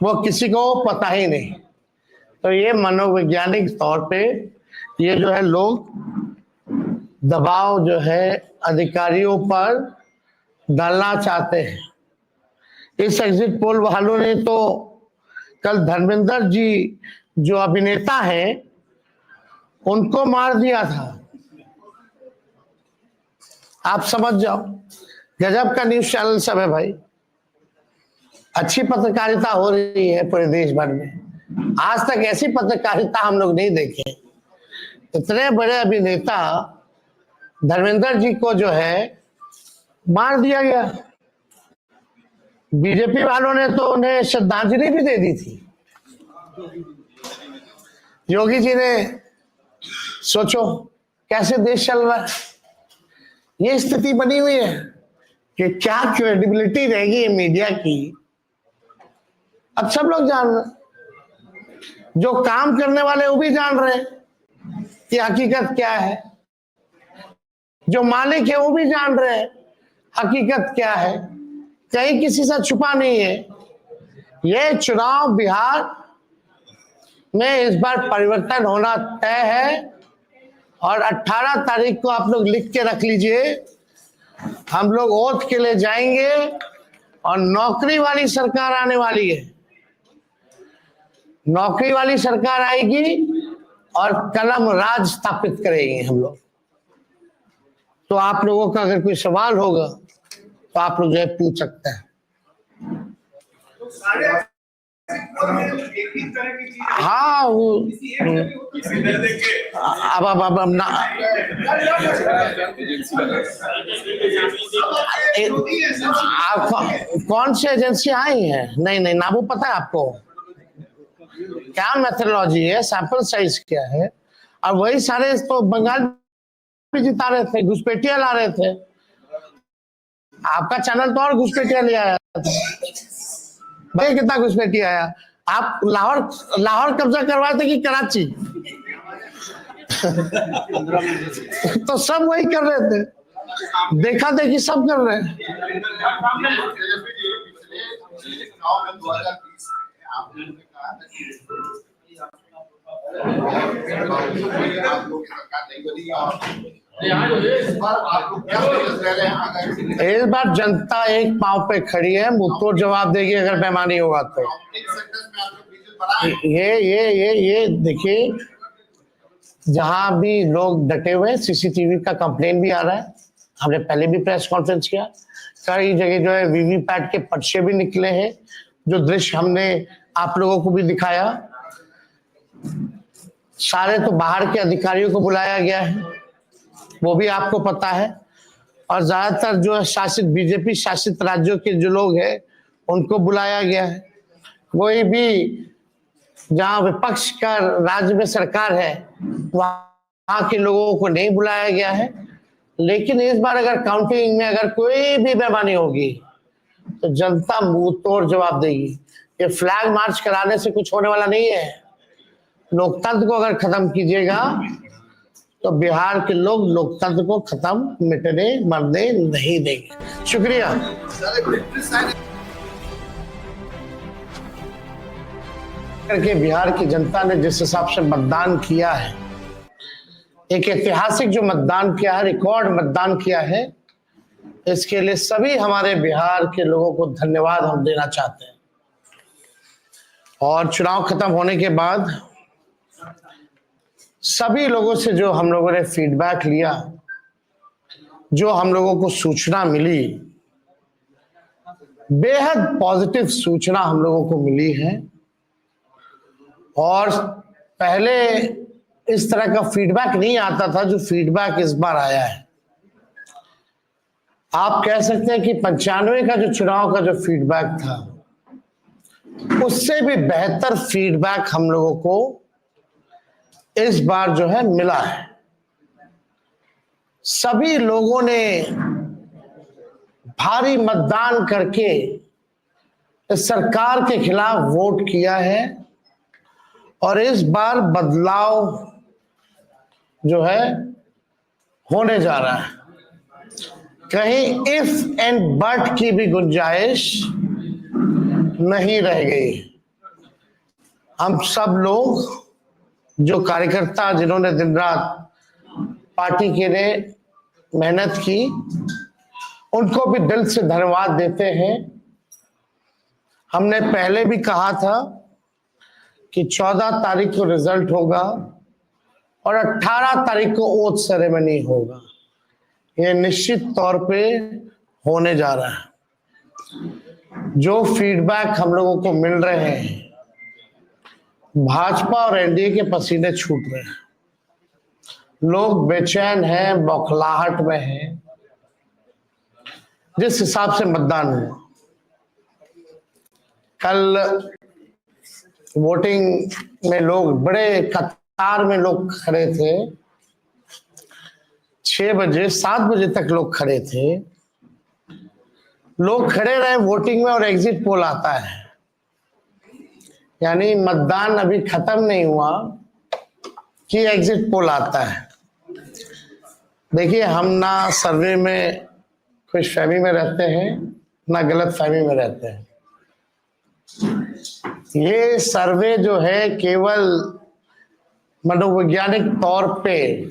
वो किसी को पता ही नहीं। तो ये मनोवैज्ञानिक तौर पे ये जो है लोग दबाव जो है अधिकारियों पर डालना चाहते हैं। इस एग्जिट पोल वालों ने तो कल धर्मेंद्र जी जो अभिनेता हैं उनको मार दिया था। आप समझ जाओ, गजब का न्यूज चैनल सब है भाई। अच्छी पत्रकारिता हो रही है पूरे देश भर में। आज तक ऐसी पत्रकारिता हम लोग नहीं देखे। इतने बड़े अभिनेता धर्मेंद्र जी को जो है मार दिया गया। बीजेपी वालों ने तो उन्हें श्रद्धांजलि भी दे दी थी। योगी जी ने, सोचो कैसे देश चल रहा है। ये स्थिति बनी हुई है कि क्या क्रेडिबिलिटी रहेगी मीडिया की। अब सब लोग जान रहे, जो काम करने वाले वो भी जान रहे कि हकीकत क्या है, जो मालिक है वो भी जान रहे हैं हकीकत क्या है। कहीं किसी से छुपा नहीं है। ये चुनाव बिहार में इस बार परिवर्तन होना तय है और 18 तारीख को आप लोग लिख के रख लीजिए, हम लोग ओथ के लिए जाएंगे और नौकरी वाली सरकार आने वाली है। नौकरी वाली सरकार आएगी और कलम राज स्थापित करेंगे हम लोग। तो आप लोगों का अगर कोई सवाल होगा तो आप लोग जो है पूछ सकते हैं। हाँ वो अब ना आप कौन सी एजेंसी आई है? नहीं नहीं ना, वो पता है आपको क्या मेथोडोलॉजी है, सैंपल साइज क्या है। और वही सारे तो बंगाल भी जिता रहे थे, घुसपैठिया ला रहे थे। आपका चैनल तो और घुसपैठिया ले आया था भाई। कितना घुसपैठिया आया। आप लाहौर कब्जा करवाए थे कि कराची? तो सब वही कर रहे थे, देखा देखी सब कर रहे हैं। इस बार जनता एक पांव पे खड़ी है, मुंहतोड़ जवाब देगी अगर बेईमानी होगा तो। ये देखिए, जहां भी लोग डटे हुए, सीसीटीवी का कंप्लेन भी आ रहा है। हमने पहले भी प्रेस कॉन्फ्रेंस किया, कई जगह जो है वीवीपैट के पर्चे भी निकले हैं, जो दृश्य हमने आप लोगों को भी दिखाया। सारे तो बाहर के अधिकारियों को बुलाया गया है, वो भी आपको पता है। और ज्यादातर जो है शासित बीजेपी शासित राज्यों के जो लोग हैं उनको बुलाया गया है। कोई भी जहां विपक्ष का राज्य में सरकार है वहां के लोगों को नहीं बुलाया गया है। लेकिन इस बार अगर काउंटिंग में अगर कोई भी बेईमानी होगी तो जनता मुंह तोड़ जवाब देगी। ये फ्लैग मार्च कराने से कुछ होने वाला नहीं है। लोकतंत्र को अगर खत्म कीजिएगा तो बिहार के लोग लोकतंत्र को खत्म मिटने मरने नहीं देंगे। शुक्रिया। करके बिहार की जनता ने जिस हिसाब से मतदान किया है, एक ऐतिहासिक जो मतदान किया है, रिकॉर्ड मतदान किया है, इसके लिए सभी हमारे बिहार के लोगों को धन्यवाद हम देना चाहते हैं। और चुनाव खत्म होने के बाद सभी लोगों से जो हम लोगों ने फीडबैक लिया, जो हम लोगों को सूचना मिली, बेहद पॉजिटिव सूचना हम लोगों को मिली है। और पहले इस तरह का फीडबैक नहीं आता था जो फीडबैक इस बार आया है। आप कह सकते हैं कि 95 का जो चुनाव का जो फीडबैक था उससे भी बेहतर फीडबैक हम लोगों को इस बार जो है मिला है। सभी लोगों ने भारी मतदान करके इस सरकार के खिलाफ वोट किया है और इस बार बदलाव जो है होने जा रहा है। कहीं इफ एंड बट की भी गुंजाइश नहीं रह गई। हम सब लोग जो कार्यकर्ता जिन्होंने दिन रात पार्टी के लिए मेहनत की, उनको भी दिल से धन्यवाद देते हैं। हमने पहले भी कहा था कि 14 तारीख को रिजल्ट होगा और 18 तारीख को ओथ सेरेमनी होगा। ये निश्चित तौर पे होने जा रहा है। जो फीडबैक हम लोगों को मिल रहे हैं, भाजपा और एनडीए के पसीने छूट रहे हैं, लोग बेचैन हैं, बौखलाहट में हैं। जिस हिसाब से मतदान हुआ, कल वोटिंग में लोग बड़े कतार में लोग खड़े थे, 6 बजे 7 बजे तक लोग खड़े थे। लोग खड़े रहे वोटिंग में और एग्जिट पोल आता है, यानी मतदान अभी खत्म नहीं हुआ कि एग्जिट पोल आता है। देखिए, हम ना सर्वे में खुशफहमी में रहते हैं, ना गलत फहमी में रहते हैं। ये सर्वे जो है केवल मनोवैज्ञानिक तौर पे,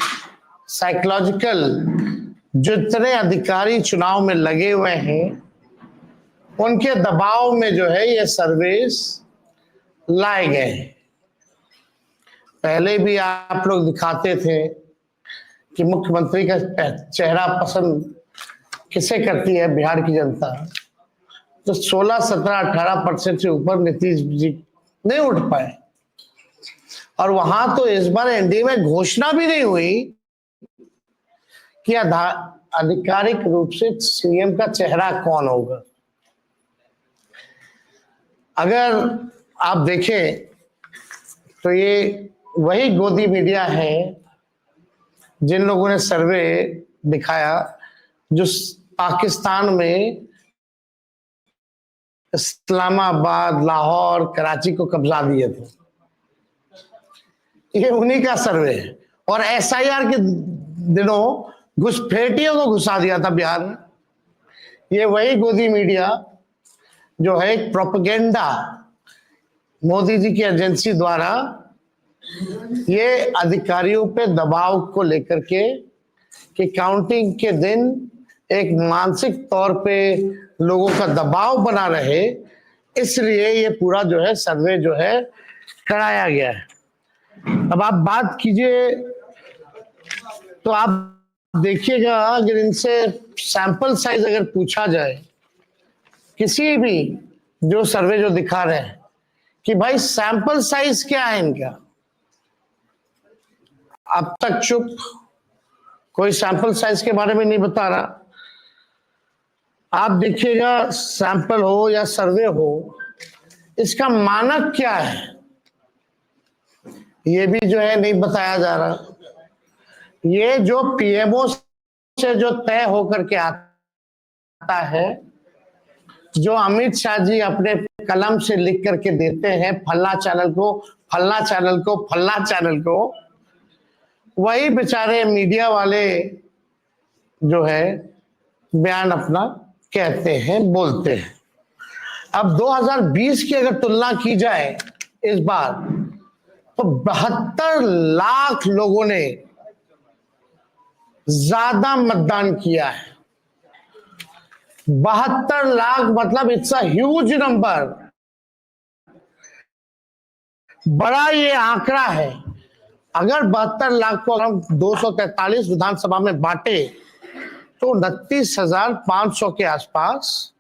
साइकोलॉजिकल, जितने अधिकारी चुनाव में लगे हुए हैं उनके दबाव में जो है ये सर्वेस लाए गए। पहले भी आप लोग दिखाते थे कि मुख्यमंत्री का चेहरा पसंद किसे करती है बिहार की जनता, तो 16, 17, 18% से ऊपर नीतीश जी नहीं उठ पाए। और वहां तो इस बार एनडीए में घोषणा भी नहीं हुई कि आधिकारिक रूप से सीएम का चेहरा कौन होगा। अगर आप देखें तो ये वही गोदी मीडिया है जिन लोगों ने सर्वे दिखाया जो पाकिस्तान में इस्लामाबाद, लाहौर, कराची को कब्जा दिए थे। ये उन्हीं का सर्वे है। और एसआईआर के दिनों घुसपैठियों को घुसा दिया था बिहार में। ये वही गोदी मीडिया जो है एक प्रोपेगेंडा मोदी जी की एजेंसी द्वारा ये अधिकारियों पे दबाव को लेकर के कि काउंटिंग के दिन एक मानसिक तौर पे लोगों का दबाव बना रहे, इसलिए ये पूरा जो है सर्वे जो है कराया गया है। अब आप बात कीजिए तो आप देखिएगा, अगर इनसे सैंपल साइज अगर पूछा जाए, किसी भी जो सर्वे जो दिखा रहे हैं कि भाई सैंपल साइज क्या है इनका, अब तक चुप, कोई सैंपल साइज के बारे में नहीं बता रहा। आप देखिएगा, सैंपल हो या सर्वे हो, इसका मानक क्या है ये भी जो है नहीं बताया जा रहा। ये जो पीएमओ से जो तय होकर के आता है, जो अमित शाह जी अपने कलम से लिख करके देते हैं फल्ला चैनल को, फल्ला चैनल को, फल्ला चैनल को, वही बेचारे मीडिया वाले जो है बयान अपना कहते हैं, बोलते हैं। अब 2020 की अगर तुलना की जाए इस बार, तो 72 लाख लोगों ने ज्यादा मतदान किया है। 72 लाख मतलब इट्स अ ह्यूज नंबर, बड़ा ये आंकड़ा है। अगर 72 लाख को हम 243 विधानसभा में बांटे तो 29,500 के आसपास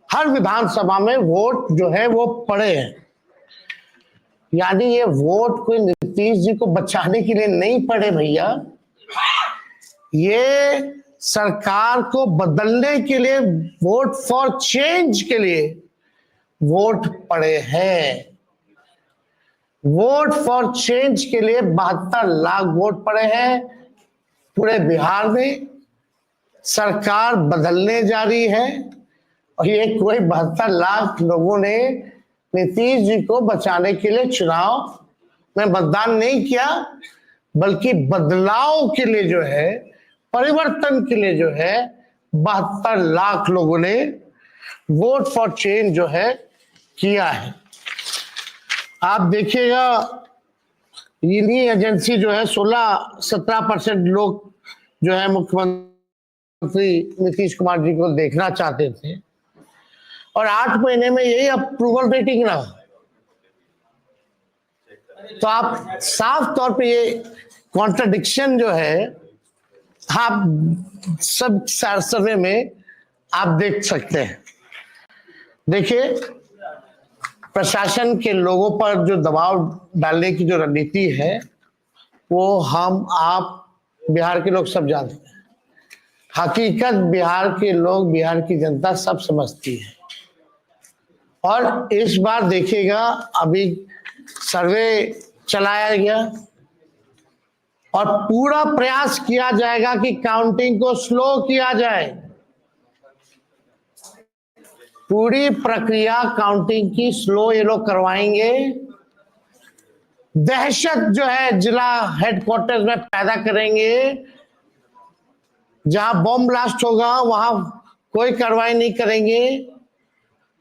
हर विधानसभा में वोट जो है वो पड़े हैं। यानी ये वोट कोई नीतीश जी को बचाने के लिए नहीं पड़े भैया, ये सरकार को बदलने के लिए, वोट फॉर चेंज के लिए वोट पड़े हैं। वोट फॉर चेंज के लिए 72 लाख वोट पड़े हैं पूरे बिहार में। सरकार बदलने जा रही है और ये कोई 72 लाख लोगों ने नीतीश जी को बचाने के लिए चुनाव में मतदान नहीं किया, बल्कि बदलाव के लिए जो है, परिवर्तन के लिए जो है 72 लाख लोगों ने वोट फॉर चेंज जो है किया है। आप देखिएगा, इन्हीं एजेंसी जो है 16-17% लोग जो है मुख्यमंत्री नीतीश कुमार जी को देखना चाहते थे, और 8 महीने में यही अप्रूवल रेटिंग रहा। तो आप साफ तौर पे ये कॉन्ट्रडिक्शन जो है आप सब सर्वे में आप देख सकते हैं। देखिए, प्रशासन के लोगों पर जो दबाव डालने की जो रणनीति है वो हम आप बिहार के लोग सब जानते हैं। हकीकत बिहार के लोग, बिहार की जनता सब समझती है। और इस बार देखिएगा, अभी सर्वे चलाया गया और पूरा प्रयास किया जाएगा कि काउंटिंग को स्लो किया जाए। पूरी प्रक्रिया काउंटिंग की स्लो ये लोग करवाएंगे। दहशत जो है जिला हेडक्वार्टर में पैदा करेंगे। जहां बॉम्ब ब्लास्ट होगा वहां कोई कार्रवाई नहीं करेंगे,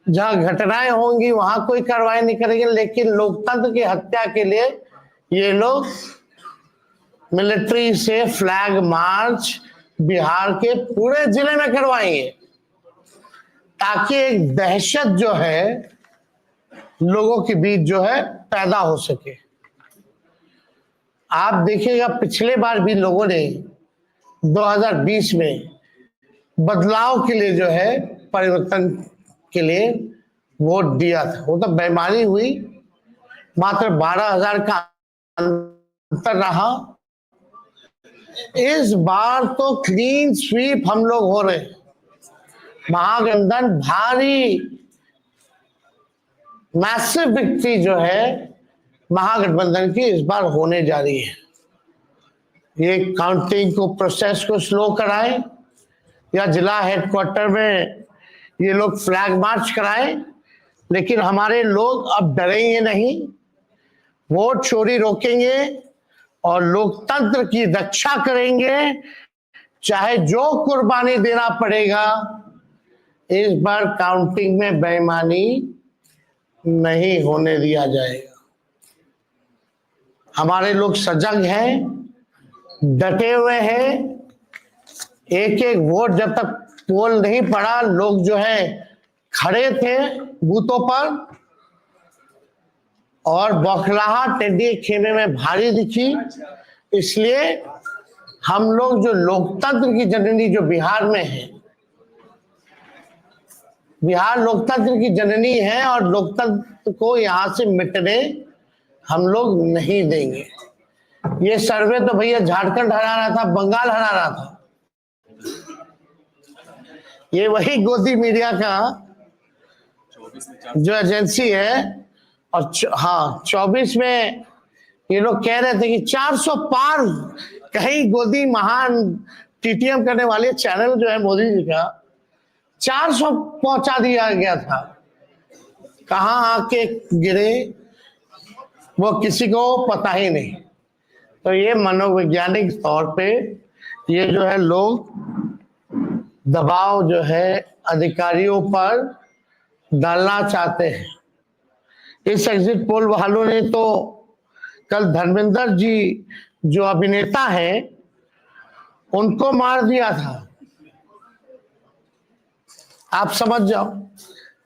जहां घटनाएं होंगी वहां कोई कार्रवाई नहीं करेंगे। लेकिन लोकतंत्र की हत्या के लिए ये लोग मिलिट्री से फ्लैग मार्च बिहार के पूरे जिले में करवाएंगे, ताकि एक दहशत जो है लोगों के बीच जो है पैदा हो सके। आप देखिएगा, पिछले बार भी लोगों ने 2020 में बदलाव के लिए जो है, परिवर्तन के लिए वोट दिया था। वो तो बेईमानी हुई, मात्र 12,000 का अंतर रहा। इस बार तो क्लीन स्वीप हम लोग हो रहे हैं। महागठबंधन भारी मैसिव विक्ट्री जो है महागठबंधन की इस बार होने जा रही है। ये काउंटिंग को, प्रोसेस को स्लो कराए या जिला हेडक्वार्टर में ये लोग फ्लैग मार्च कराए, लेकिन हमारे लोग अब डरेंगे नहीं, वोट चोरी रोकेंगे और लोकतंत्र की रक्षा करेंगे, चाहे जो कुर्बानी देना पड़ेगा। इस बार काउंटिंग में बेईमानी नहीं होने दिया जाएगा। हमारे लोग सजग हैं, डटे हुए हैं। एक एक वोट जब तक पोल नहीं पड़ा, लोग जो है खड़े थे बूथों पर और बौखलाहट टेढ़ी खेमे में भारी दिखी। इसलिए हम लोग जो लोकतंत्र की जननी जो बिहार में है, बिहार लोकतंत्र की जननी है और लोकतंत्र को यहां से मिटने हम लोग नहीं देंगे। ये सर्वे तो भैया झारखंड हरा रहा था, बंगाल हरा रहा था। ये वही गोदी मीडिया का जो एजेंसी है। और हाँ, 24 में ये लोग कह रहे थे कि 400 पार, कहीं गोदी महान टीटीएम करने वाले चैनल जो है मोदी जी का 400 पहुंचा दिया गया था। कहां आके गिरे वो किसी को पता ही नहीं। तो ये मनोवैज्ञानिक तौर पे ये जो है लोग दबाव जो है अधिकारियों पर डालना चाहते हैं। इस एग्जिट पोल वालों ने तो कल धर्मेंद्र जी जो अभिनेता है उनको मार दिया था। आप समझ जाओ,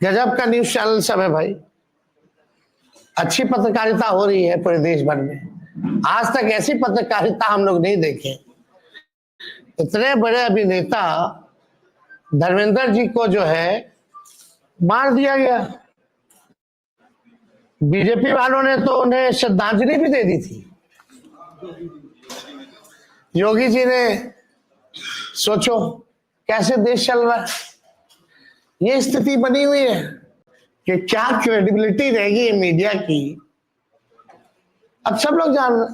गजब का न्यूज चैनल सब है भाई। अच्छी पत्रकारिता हो रही है पूरे देश भर में। आज तक ऐसी पत्रकारिता हम लोग नहीं देखे। इतने बड़े अभिनेता धर्मेंद्र जी को जो है मार दिया गया। बीजेपी वालों ने तो उन्हें श्रद्धांजलि भी दे दी थी। योगी जी ने, सोचो कैसे देश चल रहा है। ये स्थिति बनी हुई है कि क्या क्रेडिबिलिटी रहेगी मीडिया की। अब सब लोग जान रहे,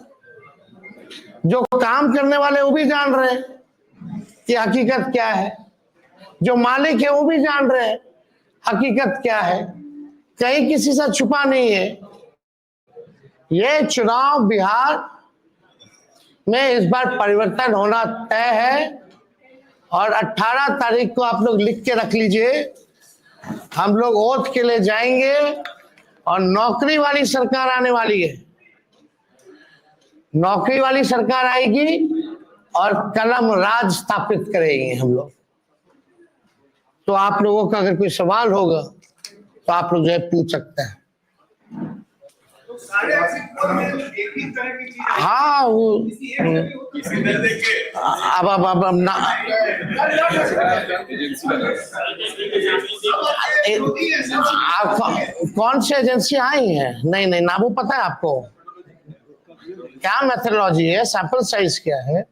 जो काम करने वाले वो भी जान रहे हैं कि हकीकत क्या है, जो मालिक है वो भी जान रहे हैं हकीकत क्या है। कहीं किसी से छुपा नहीं है। ये चुनाव बिहार में इस बार परिवर्तन होना तय है। और 18 तारीख को आप लोग लिख के रख लीजिए, हम लोग वोट के लिए जाएंगे और नौकरी वाली सरकार आने वाली है। नौकरी वाली सरकार आएगी और कलम राज स्थापित करेंगे हम लोग। तो आप लोगों का अगर कोई सवाल होगा तो आप लोग जो है पूछ सकते हैं। हाँ अब ना आप कौन सी एजेंसी आई है? नहीं नहीं ना, वो पता है आपको क्या मेथोडोलॉजी है, सैंपल साइज क्या है?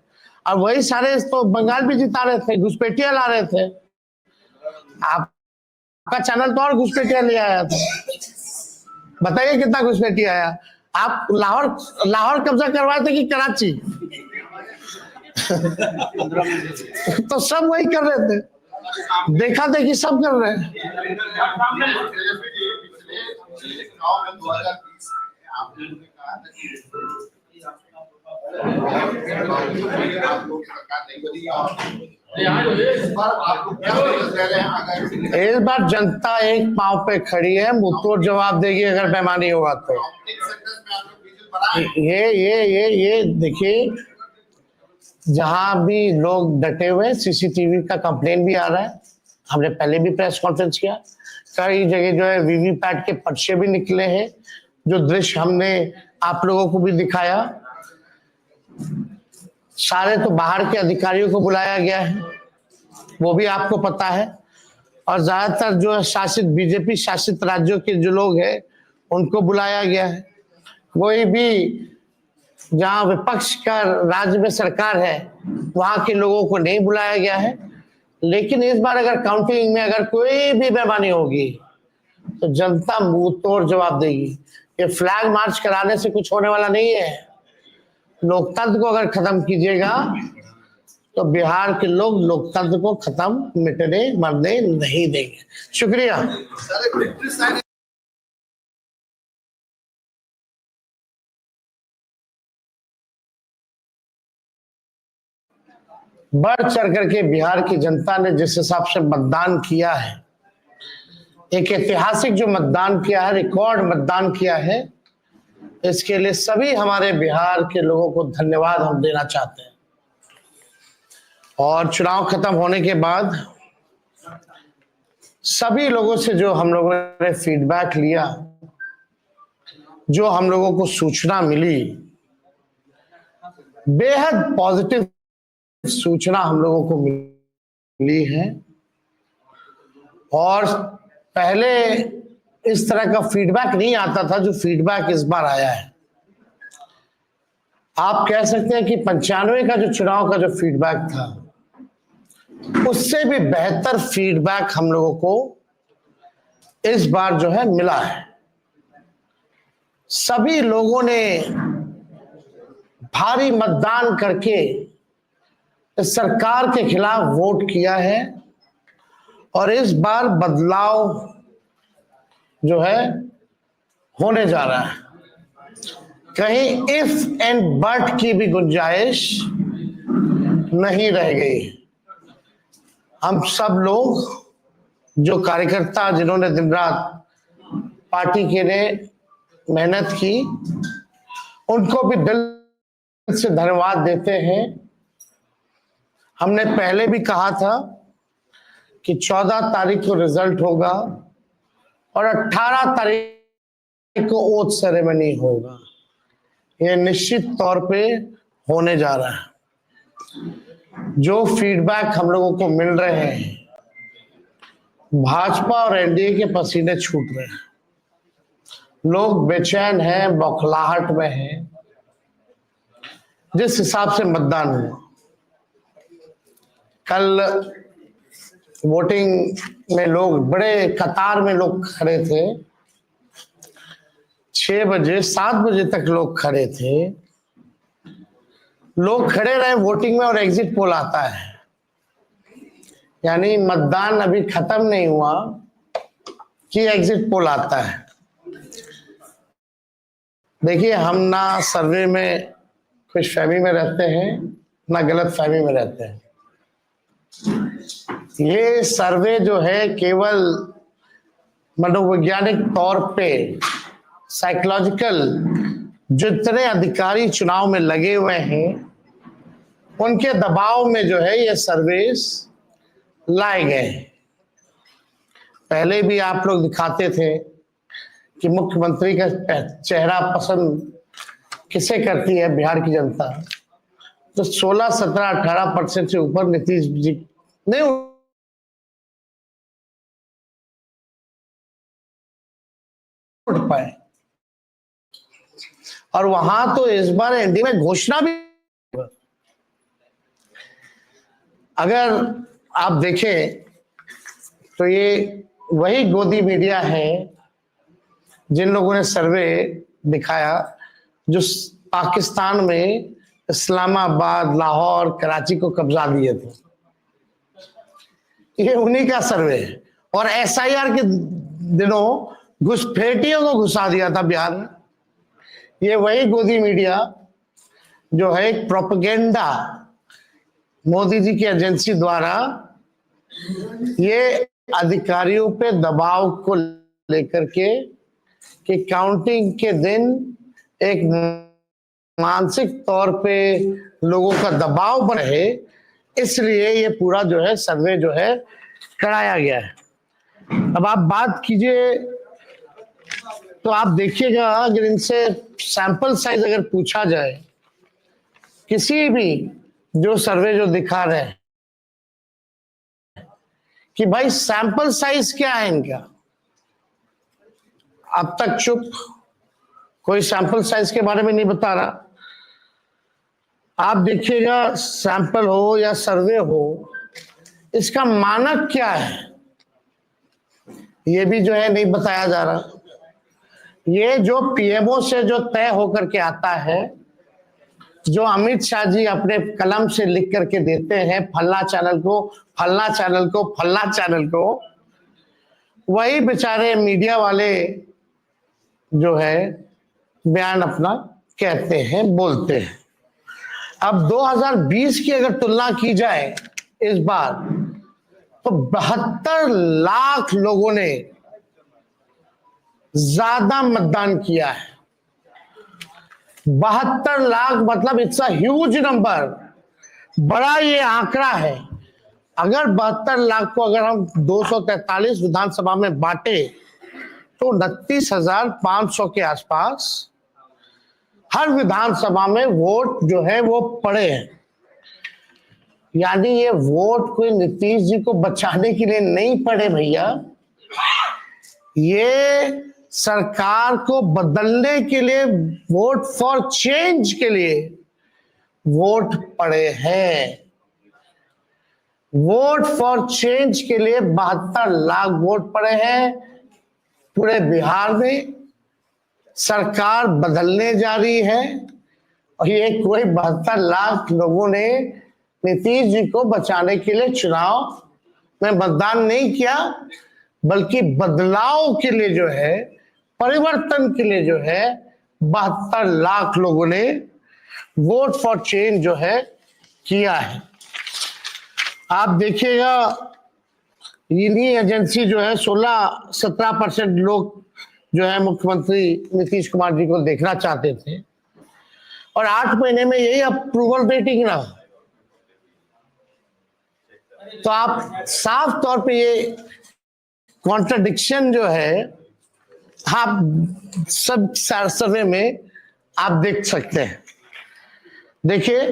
और वही सारे तो बंगाल भी जिता रहे थे, घुसपैठिया ला रहे थे। आपका चैनल तो और घुसपैठिया ले आया था। बताइए कितना घुसपैठिया आया? आप लाहौर कब्जा करवाए थे कि कराची? तो सब वही कर रहे थे, देखा देखी सब कर रहे हैं। इस बार जनता एक पांव पे खड़ी है, मुंहतोड़ जवाब देगी अगर बेईमानी होगा तो। ये देखिए, जहां भी लोग डटे हुए, सीसीटीवी का कंप्लेन भी आ रहा है। हमने पहले भी प्रेस कॉन्फ्रेंस किया, कई जगह जो है वीवीपैट के पर्चे भी निकले हैं, जो दृश्य हमने आप लोगों को भी दिखाया। सारे तो बाहर के अधिकारियों को बुलाया गया है, वो भी आपको पता है। और ज्यादातर जो है शासित बीजेपी शासित राज्यों के जो लोग हैं उनको बुलाया गया है। कोई भी जहां विपक्ष का राज्य में सरकार है वहां के लोगों को नहीं बुलाया गया है। लेकिन इस बार अगर काउंटिंग में अगर कोई भी बेईमानी होगी तो जनता मुंह तोड़ जवाब देगी। ये फ्लैग मार्च कराने से कुछ होने वाला नहीं है। लोकतंत्र को अगर खत्म कीजिएगा तो बिहार के लोग लोकतंत्र को खत्म मिटने मरने नहीं देंगे। शुक्रिया। बढ़ चढ़ करके बिहार की जनता ने जिस हिसाब से मतदान किया है, एक ऐतिहासिक जो मतदान किया है, रिकॉर्ड मतदान किया है, इसके लिए सभी हमारे बिहार के लोगों को धन्यवाद हम देना चाहते हैं। और चुनाव खत्म होने के बाद सभी लोगों से जो हम लोगों ने फीडबैक लिया, जो हम लोगों को सूचना मिली, बेहद पॉजिटिव सूचना हम लोगों को मिली है। और पहले इस तरह का फीडबैक नहीं आता था जो फीडबैक इस बार आया है। आप कह सकते हैं कि 95 का जो चुनाव का जो फीडबैक था उससे भी बेहतर फीडबैक हम लोगों को इस बार जो है मिला है। सभी लोगों ने भारी मतदान करके इस सरकार के खिलाफ वोट किया है और इस बार बदलाव जो है होने जा रहा है। कहीं इफ एंड बट की भी गुंजाइश नहीं रह गई। हम सब लोग जो कार्यकर्ता जिन्होंने दिन रात पार्टी के लिए मेहनत की, उनको भी दिल से धन्यवाद देते हैं। हमने पहले भी कहा था कि 14 तारीख को रिजल्ट होगा और 18 तारीख को ओथ सेरेमनी होगा। यह निश्चित तौर पे होने जा रहा है। जो फीडबैक हम लोगों को मिल रहे हैं, भाजपा और एनडीए के पसीने छूट रहे हैं। लोग बेचैन हैं, बौखलाहट में हैं। जिस हिसाब से मतदान हुआ, कल वोटिंग में लोग बड़े कतार में लोग खड़े थे, 6 बजे 7 बजे तक लोग खड़े थे। लोग खड़े रहे वोटिंग में और एग्जिट पोल आता है, यानी मतदान अभी खत्म नहीं हुआ कि एग्जिट पोल आता है। देखिए, हम ना सर्वे में खुशफहमी में रहते हैं ना गलत फहमी में रहते हैं। ये सर्वे जो है केवल मनोवैज्ञानिक तौर पे, साइकोलॉजिकल, जितने अधिकारी चुनाव में लगे हुए हैं उनके दबाव में जो है ये सर्वेस लाए गए। पहले भी आप लोग दिखाते थे कि मुख्यमंत्री का चेहरा पसंद किसे करती है बिहार की जनता, तो 16, 17, 18% से ऊपर नीतीश जी नहीं उठ पाए। और वहां तो इस बार एनडीए में घोषणा भी, अगर आप देखें तो ये वही गोदी मीडिया है जिन लोगों ने सर्वे दिखाया जो पाकिस्तान में इस्लामाबाद, लाहौर, कराची को कब्जा दिए थे। ये उन्हीं का सर्वे है। और एसआईआर के दिनों घुसपैठियों को घुसा दिया था बिहार में। ये वही गोदी मीडिया जो है एक प्रोपेगेंडा मोदी जी की एजेंसी द्वारा ये अधिकारियों पे दबाव को लेकर के कि काउंटिंग के दिन एक मानसिक तौर पे लोगों का दबाव बन रहे, इसलिए ये पूरा जो है सर्वे जो है कराया गया है। अब आप बात कीजिए तो आप देखिएगा, अगर इनसे सैंपल साइज अगर पूछा जाए, किसी भी जो सर्वे जो दिखा रहे हैं कि भाई सैंपल साइज क्या है इनका, अब तक चुप, कोई सैंपल साइज के बारे में नहीं बता रहा। आप देखिएगा सैंपल हो या सर्वे हो, इसका मानक क्या है ये भी जो है नहीं बताया जा रहा। ये जो पीएमओ से जो तय होकर के आता है, जो अमित शाह जी अपने कलम से लिख करके देते हैं फल्ला चैनल को, फल्ला चैनल को, फल्ला चैनल को, वही बेचारे मीडिया वाले जो है बयान अपना कहते हैं, बोलते हैं। अब 2020 की अगर तुलना की जाए इस बार, तो 72 लाख लोगों ने ज्यादा मतदान किया है। 72 लाख मतलब इट्स अ ह्यूज नंबर, बड़ा ये आंकड़ा है। अगर 72 लाख को अगर हम 243 विधानसभा में बांटे तो 29,500 के आसपास हर विधानसभा में वोट जो है वो पड़े हैं। यानी ये वोट कोई नीतीश जी को बचाने के लिए नहीं पड़े भैया, ये सरकार को बदलने के लिए, वोट फॉर चेंज के लिए वोट पड़े हैं। वोट फॉर चेंज के लिए 72 लाख वोट पड़े हैं। पूरे बिहार में सरकार बदलने जा रही है और ये कोई 72 लाख लोगों ने नीतीश जी को बचाने के लिए चुनाव में मतदान नहीं किया, बल्कि बदलाव के लिए जो है, परिवर्तन के लिए जो है 72 लाख लोगों ने वोट फॉर चेंज जो है किया है। आप देखिएगा इन्हीं एजेंसी जो है 16-17% लोग जो है मुख्यमंत्री नीतीश कुमार जी को देखना चाहते थे और 8 महीने में यही अप्रूवल रेटिंग रहा। तो आप साफ तौर पे ये कॉन्ट्रडिक्शन जो है आप सब सर्वे में आप देख सकते हैं। देखिए,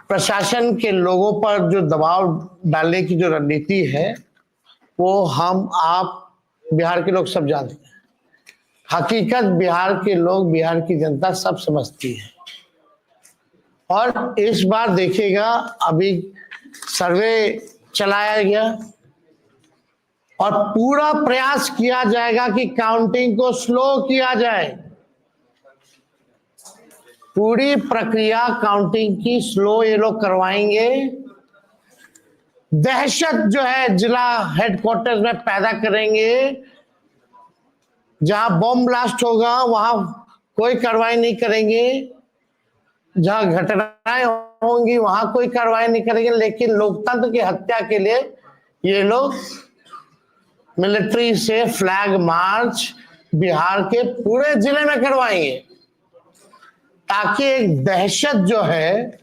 प्रशासन के लोगों पर जो दबाव डालने की जो रणनीति है वो हम आप बिहार के लोग सब जानते हैं। हकीकत बिहार के लोग, बिहार की जनता सब समझती है। और इस बार देखिएगा, अभी सर्वे चलाया गया और पूरा प्रयास किया जाएगा कि काउंटिंग को स्लो किया जाए। पूरी प्रक्रिया काउंटिंग की स्लो ये लोग करवाएंगे। दहशत जो है जिला हेडक्वार्टर्स में पैदा करेंगे। जहां बॉम्ब ब्लास्ट होगा वहां कोई कार्रवाई नहीं करेंगे, जहां घटनाएं होंगी वहां कोई कार्रवाई नहीं करेंगे। लेकिन लोकतंत्र की हत्या के लिए ये लोग मिलिट्री से फ्लैग मार्च बिहार के पूरे जिले में करवाएंगे, ताकि एक दहशत जो है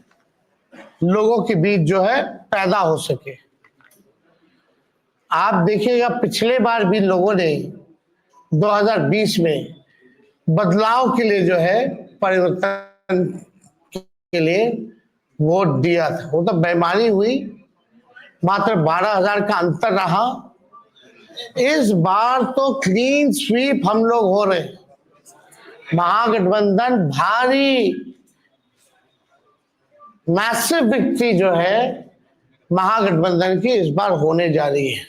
लोगों के बीच जो है पैदा हो सके। आप देखिएगा पिछले बार भी लोगों ने 2020 में बदलाव के लिए जो है, परिवर्तन के लिए वोट दिया था। वो तो बेईमानी हुई, मात्र 12,000 का अंतर रहा। इस बार तो क्लीन स्वीप हम लोग हो रहे हैं। महागठबंधन भारी मैसिव विक्ट्री जो है महागठबंधन की इस बार होने जा रही है।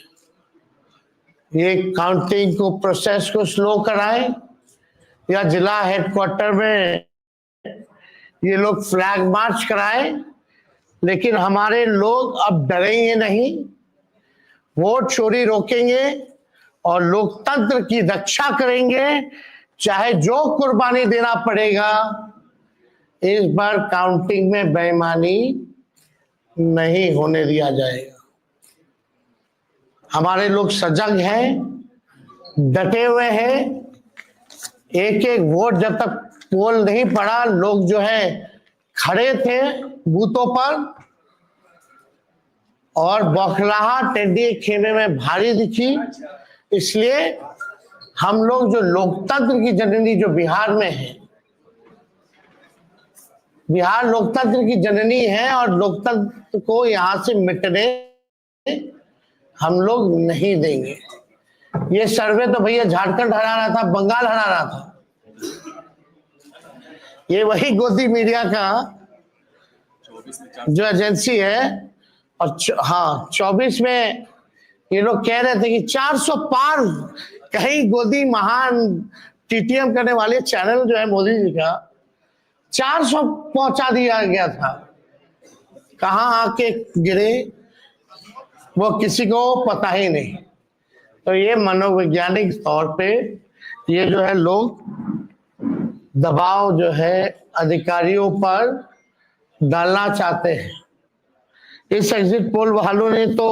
ये काउंटिंग को, प्रोसेस को स्लो कराएं या जिला हेडक्वार्टर में ये लोग फ्लैग मार्च कराएं, लेकिन हमारे लोग अब डरेंगे नहीं, वोट चोरी रोकेंगे और लोकतंत्र की रक्षा करेंगे, चाहे जो कुर्बानी देना पड़ेगा। इस बार काउंटिंग में बेईमानी नहीं होने दिया जाएगा। हमारे लोग सजग हैं, डटे हुए हैं। एक एक वोट जब तक पोल नहीं पड़ा, लोग जो है खड़े थे बूथों पर और बौखलाहट एनडीए खेमे में भारी दिखी। इसलिए हम लोग जो लोकतंत्र की जननी जो बिहार में है, बिहार लोकतंत्र की जननी है और लोकतंत्र को यहां से मिटने हम लोग नहीं देंगे। ये सर्वे तो भैया झारखंड हरा रहा था, बंगाल हरा रहा था। ये वही गोदी मीडिया का जो एजेंसी है, और हाँ 24 में ये लोग कह रहे थे कि 400 पार, कहीं गोदी महान टीटीएम करने वाले चैनल जो है मोदी जी का 400 पहुंचा दिया गया था। कहां आके गिरे वो किसी को पता ही नहीं। तो ये मनोवैज्ञानिक तौर पे ये जो है लोग दबाव जो है अधिकारियों पर डालना चाहते हैं। इस एग्जिट पोल वालों ने तो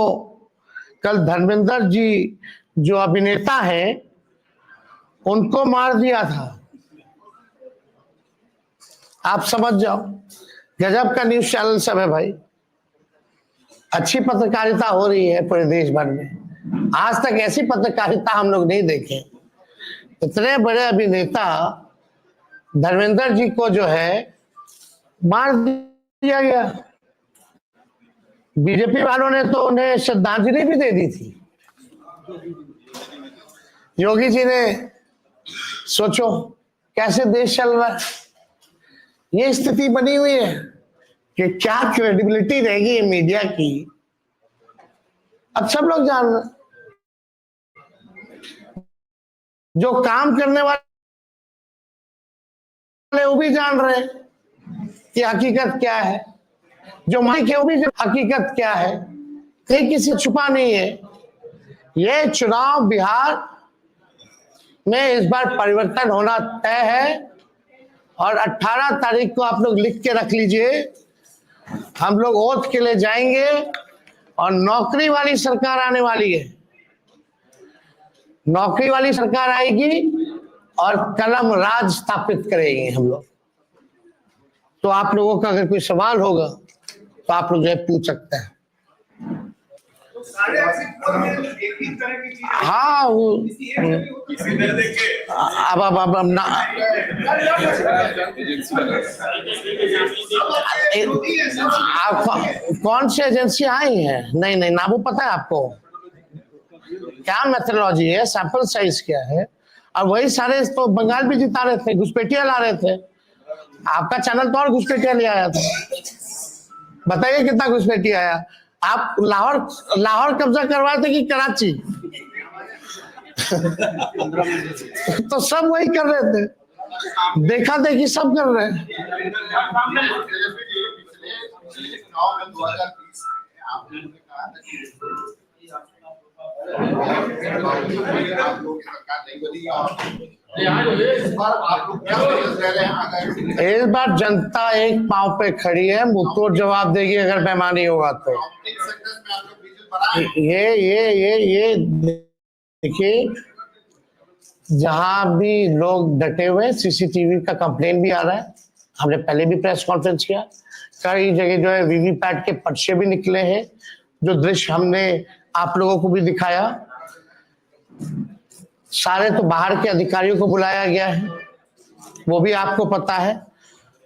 कल धर्मेंद्र जी जो अभिनेता है उनको मार दिया था। आप समझ जाओ, गजब का न्यूज चैनल सब है भाई। अच्छी पत्रकारिता हो रही है पूरे देश भर में। आज तक ऐसी पत्रकारिता हम लोग नहीं देखे। इतने बड़े अभिनेता धर्मेंद्र जी को जो है मार दिया गया। बीजेपी वालों ने तो उन्हें श्रद्धांजलि भी दे दी थी। योगी जी ने, सोचो कैसे देश चल रहा है। ये स्थिति बनी हुई है कि क्या क्रेडिबिलिटी रहेगी मीडिया की, अब सब लोग जान रहे। जो काम करने वाले वो भी जान रहे कि हकीकत क्या है, जो माइक है वो भी हकीकत क्या है, कहीं किसी छुपा नहीं है। ये चुनाव बिहार में इस बार परिवर्तन होना तय है और 18 तारीख को आप लोग लिख के रख लीजिए, हम लोग ओथ के लिए जाएंगे और नौकरी वाली सरकार आने वाली है। नौकरी वाली सरकार आएगी और कलम राज स्थापित करेंगे हम लोग। तो आप लोगों का अगर कोई सवाल होगा तो आप लोग जो पूछ सकते हैं। हाँ वो अब ना आप कौन सी एजेंसी आई है? नहीं नहीं ना, वो पता है आपको क्या मेथोडोलॉजी है, सैंपल साइज क्या है। और वही सारे तो बंगाल भी जिता रहे थे, घुसपैठिया ला रहे थे। आपका चैनल तो और घुसपैठिया ले आया था। बताइए कितना घुसपैठिया आया। आप लाहौर कब्जा करवाए थे कि कराची? तो सब वही कर रहे थे, देखा देखी सब कर रहे हैं। इस बार जनता एक पांव पे खड़ी है, मुंहतोड़ जवाब देगी अगर बेईमानी होगा तो। ये देखिए, जहां भी लोग डटे हुए, सीसीटीवी का कंप्लेन भी आ रहा है। हमने पहले भी प्रेस कॉन्फ्रेंस किया, कई जगह जो है वीवीपैट के पर्चे भी निकले हैं, जो दृश्य हमने आप लोगों को भी दिखाया। सारे तो बाहर के अधिकारियों को बुलाया गया है, वो भी आपको पता है।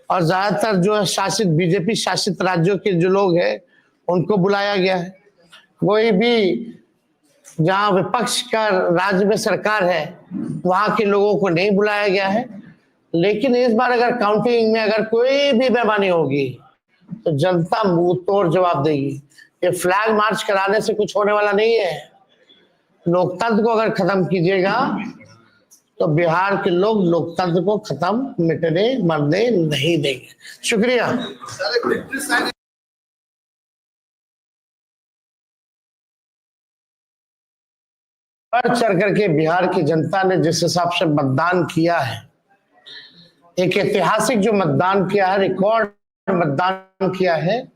और ज्यादातर जो है शासित बीजेपी शासित राज्यों के जो लोग हैं उनको बुलाया गया है। कोई भी जहां विपक्ष का राज्य में सरकार है वहां के लोगों को नहीं बुलाया गया है। लेकिन इस बार अगर काउंटिंग में अगर कोई भी बेईमानी होगी तो जनता मुंह तोड़ जवाब देगी। ये फ्लैग मार्च कराने से कुछ होने वाला नहीं है। लोकतंत्र को अगर खत्म कीजिएगा तो बिहार के लोग लोकतंत्र को खत्म मिटने मरने नहीं देंगे। शुक्रिया। बढ़ चढ़ करके बिहार की जनता ने जिस हिसाब से मतदान किया है, एक ऐतिहासिक जो मतदान किया है, रिकॉर्ड मतदान किया है,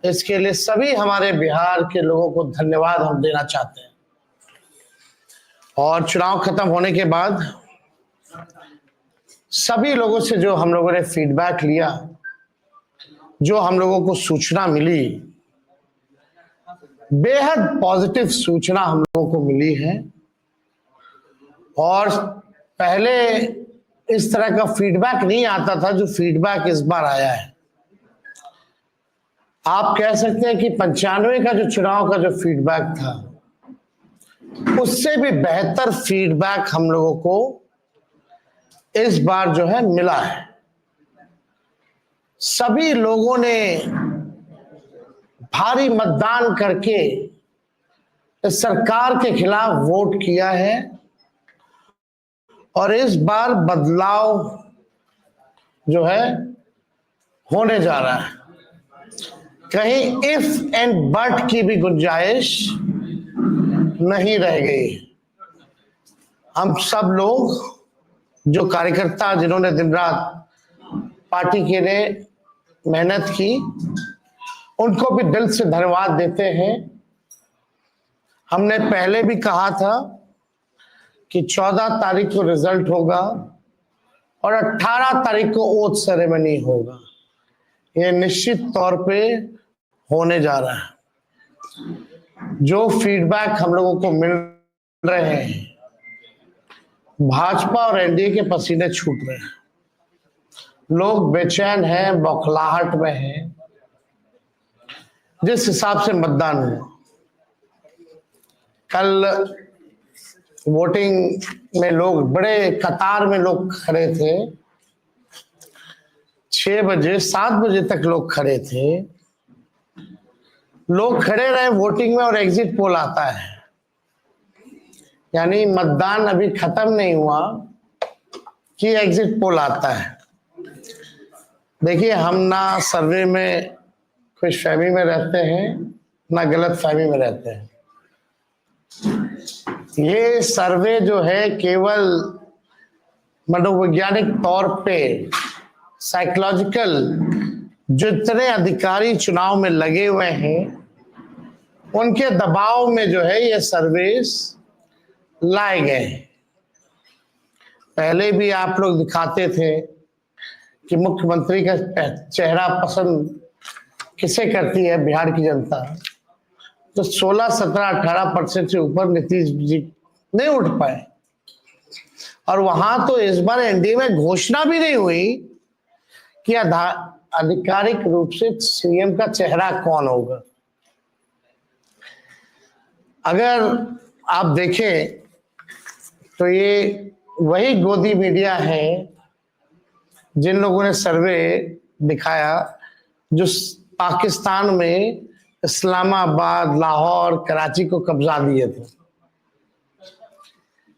इसके लिए सभी हमारे बिहार के लोगों को धन्यवाद हम देना चाहते हैं। और चुनाव खत्म होने के बाद सभी लोगों से जो हम लोगों ने फीडबैक लिया, जो हम लोगों को सूचना मिली, बेहद पॉजिटिव सूचना हम लोगों को मिली है। और पहले इस तरह का फीडबैक नहीं आता था जो फीडबैक इस बार आया है। आप कह सकते हैं कि 95 का जो चुनाव का जो फीडबैक था उससे भी बेहतर फीडबैक हम लोगों को इस बार जो है मिला है। सभी लोगों ने भारी मतदान करके इस सरकार के खिलाफ वोट किया है और इस बार बदलाव जो है होने जा रहा है। कहीं इफ एंड बट की भी गुंजाइश नहीं रह गई। हम सब लोग जो कार्यकर्ता जिन्होंने दिन रात पार्टी के लिए मेहनत की, उनको भी दिल से धन्यवाद देते हैं। हमने पहले भी कहा था कि 14 तारीख को रिजल्ट होगा और 18 तारीख को ओथ सेरेमनी होगा। ये निश्चित तौर पे होने जा रहा है। जो फीडबैक हम लोगों को मिल रहे हैं, भाजपा और एनडीए के पसीने छूट रहे हैं। लोग बेचैन हैं, बौखलाहट में हैं। जिस हिसाब से मतदान हुआ, कल वोटिंग में लोग बड़े कतार में लोग खड़े थे। 6 बजे 7 बजे तक लोग खड़े थे। लोग खड़े रहे वोटिंग में और एग्जिट पोल आता है, यानी मतदान अभी खत्म नहीं हुआ कि एग्जिट पोल आता है। देखिए, हम ना सर्वे में खुशफहमी में रहते हैं ना गलत फहमी में रहते हैं। ये सर्वे जो है केवल मनोवैज्ञानिक तौर पे साइकोलॉजिकल, जितने अधिकारी चुनाव में लगे हुए हैं उनके दबाव में जो है ये सर्वेस लाए गए हैं। पहले भी आप लोग दिखाते थे कि मुख्यमंत्री का चेहरा पसंद किसे करती है बिहार की जनता, तो 16, 17, 18% से ऊपर नीतीश जी नहीं उठ पाए। और वहां तो इस बार एनडीए में घोषणा भी नहीं हुई कि आधिकारिक रूप से सीएम का चेहरा कौन होगा। अगर आप देखें तो ये वही गोदी मीडिया है जिन लोगों ने सर्वे दिखाया जो पाकिस्तान में इस्लामाबाद, लाहौर, कराची को कब्जा दिए थे।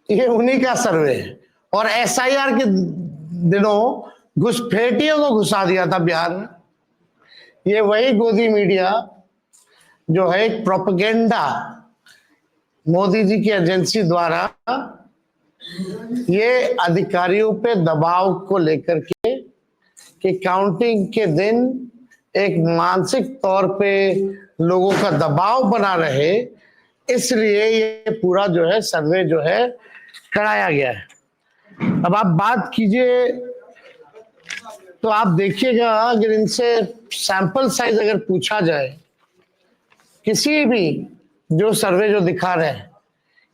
ये उन्हीं का सर्वे है। और एसआईआर के दिनों घुसपैठियों को घुसा दिया था बिहार में। ये वही गोदी मीडिया जो है एक प्रोपेगेंडा मोदी जी की एजेंसी द्वारा ये अधिकारियों पे दबाव को लेकर के कि काउंटिंग के दिन एक मानसिक तौर पे लोगों का दबाव बना रहे, इसलिए ये पूरा जो है सर्वे जो है कराया गया है। अब आप बात कीजिए तो आप देखिएगा, अगर इनसे सैंपल साइज अगर पूछा जाए, किसी भी जो सर्वे जो दिखा रहे हैं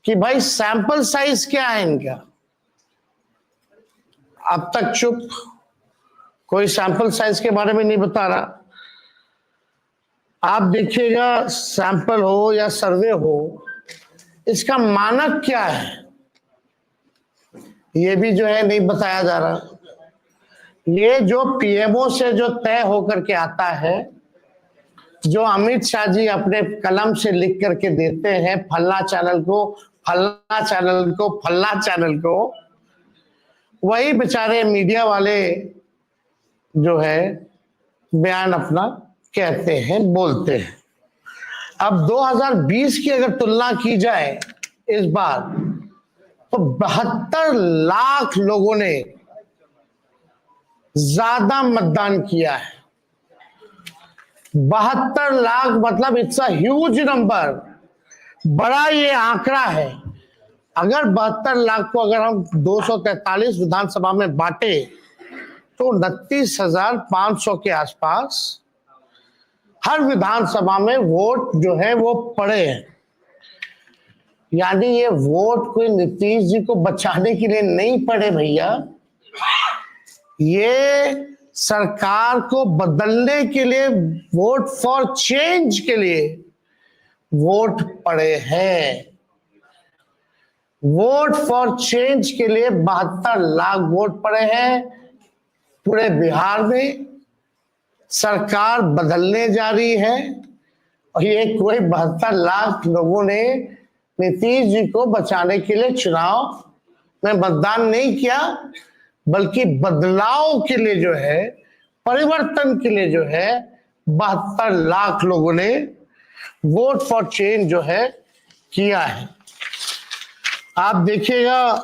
कि भाई सैंपल साइज क्या है इनका। अब तक चुप, कोई सैंपल साइज के बारे में नहीं बता रहा। आप देखिएगा, सैंपल हो या सर्वे हो, इसका मानक क्या है ये भी जो है नहीं बताया जा रहा। ये जो पीएमओ से जो तय होकर के आता है, जो अमित शाह जी अपने कलम से लिख करके देते हैं, फल्ला चैनल को, फल्ला चैनल को, फल्ला चैनल को, वही बेचारे मीडिया वाले जो है बयान अपना कहते हैं, बोलते हैं। अब 2020 की अगर तुलना की जाए इस बार, तो 72 लाख लोगों ने ज्यादा मतदान किया है। 72 लाख मतलब इट्स अ ह्यूज नंबर, बड़ा ये आंकड़ा है। अगर 72 लाख को अगर हम 243 विधानसभा में बांटे तो 29,500 के आसपास हर विधानसभा में वोट जो है वो पड़े हैं। यानी ये वोट कोई नीतीश जी को बचाने के लिए नहीं पड़े भैया, ये सरकार को बदलने के लिए, वोट फॉर चेंज के लिए वोट पड़े हैं। वोट फॉर चेंज के लिए 72 लाख वोट पड़े हैं। पूरे बिहार में सरकार बदलने जा रही है और ये कोई 72 लाख लोगों ने नीतीश जी को बचाने के लिए चुनाव में मतदान नहीं किया, बल्कि बदलाव के लिए जो है, परिवर्तन के लिए जो है 72 लाख लोगों ने वोट फॉर चेंज जो है किया है। आप देखिएगा,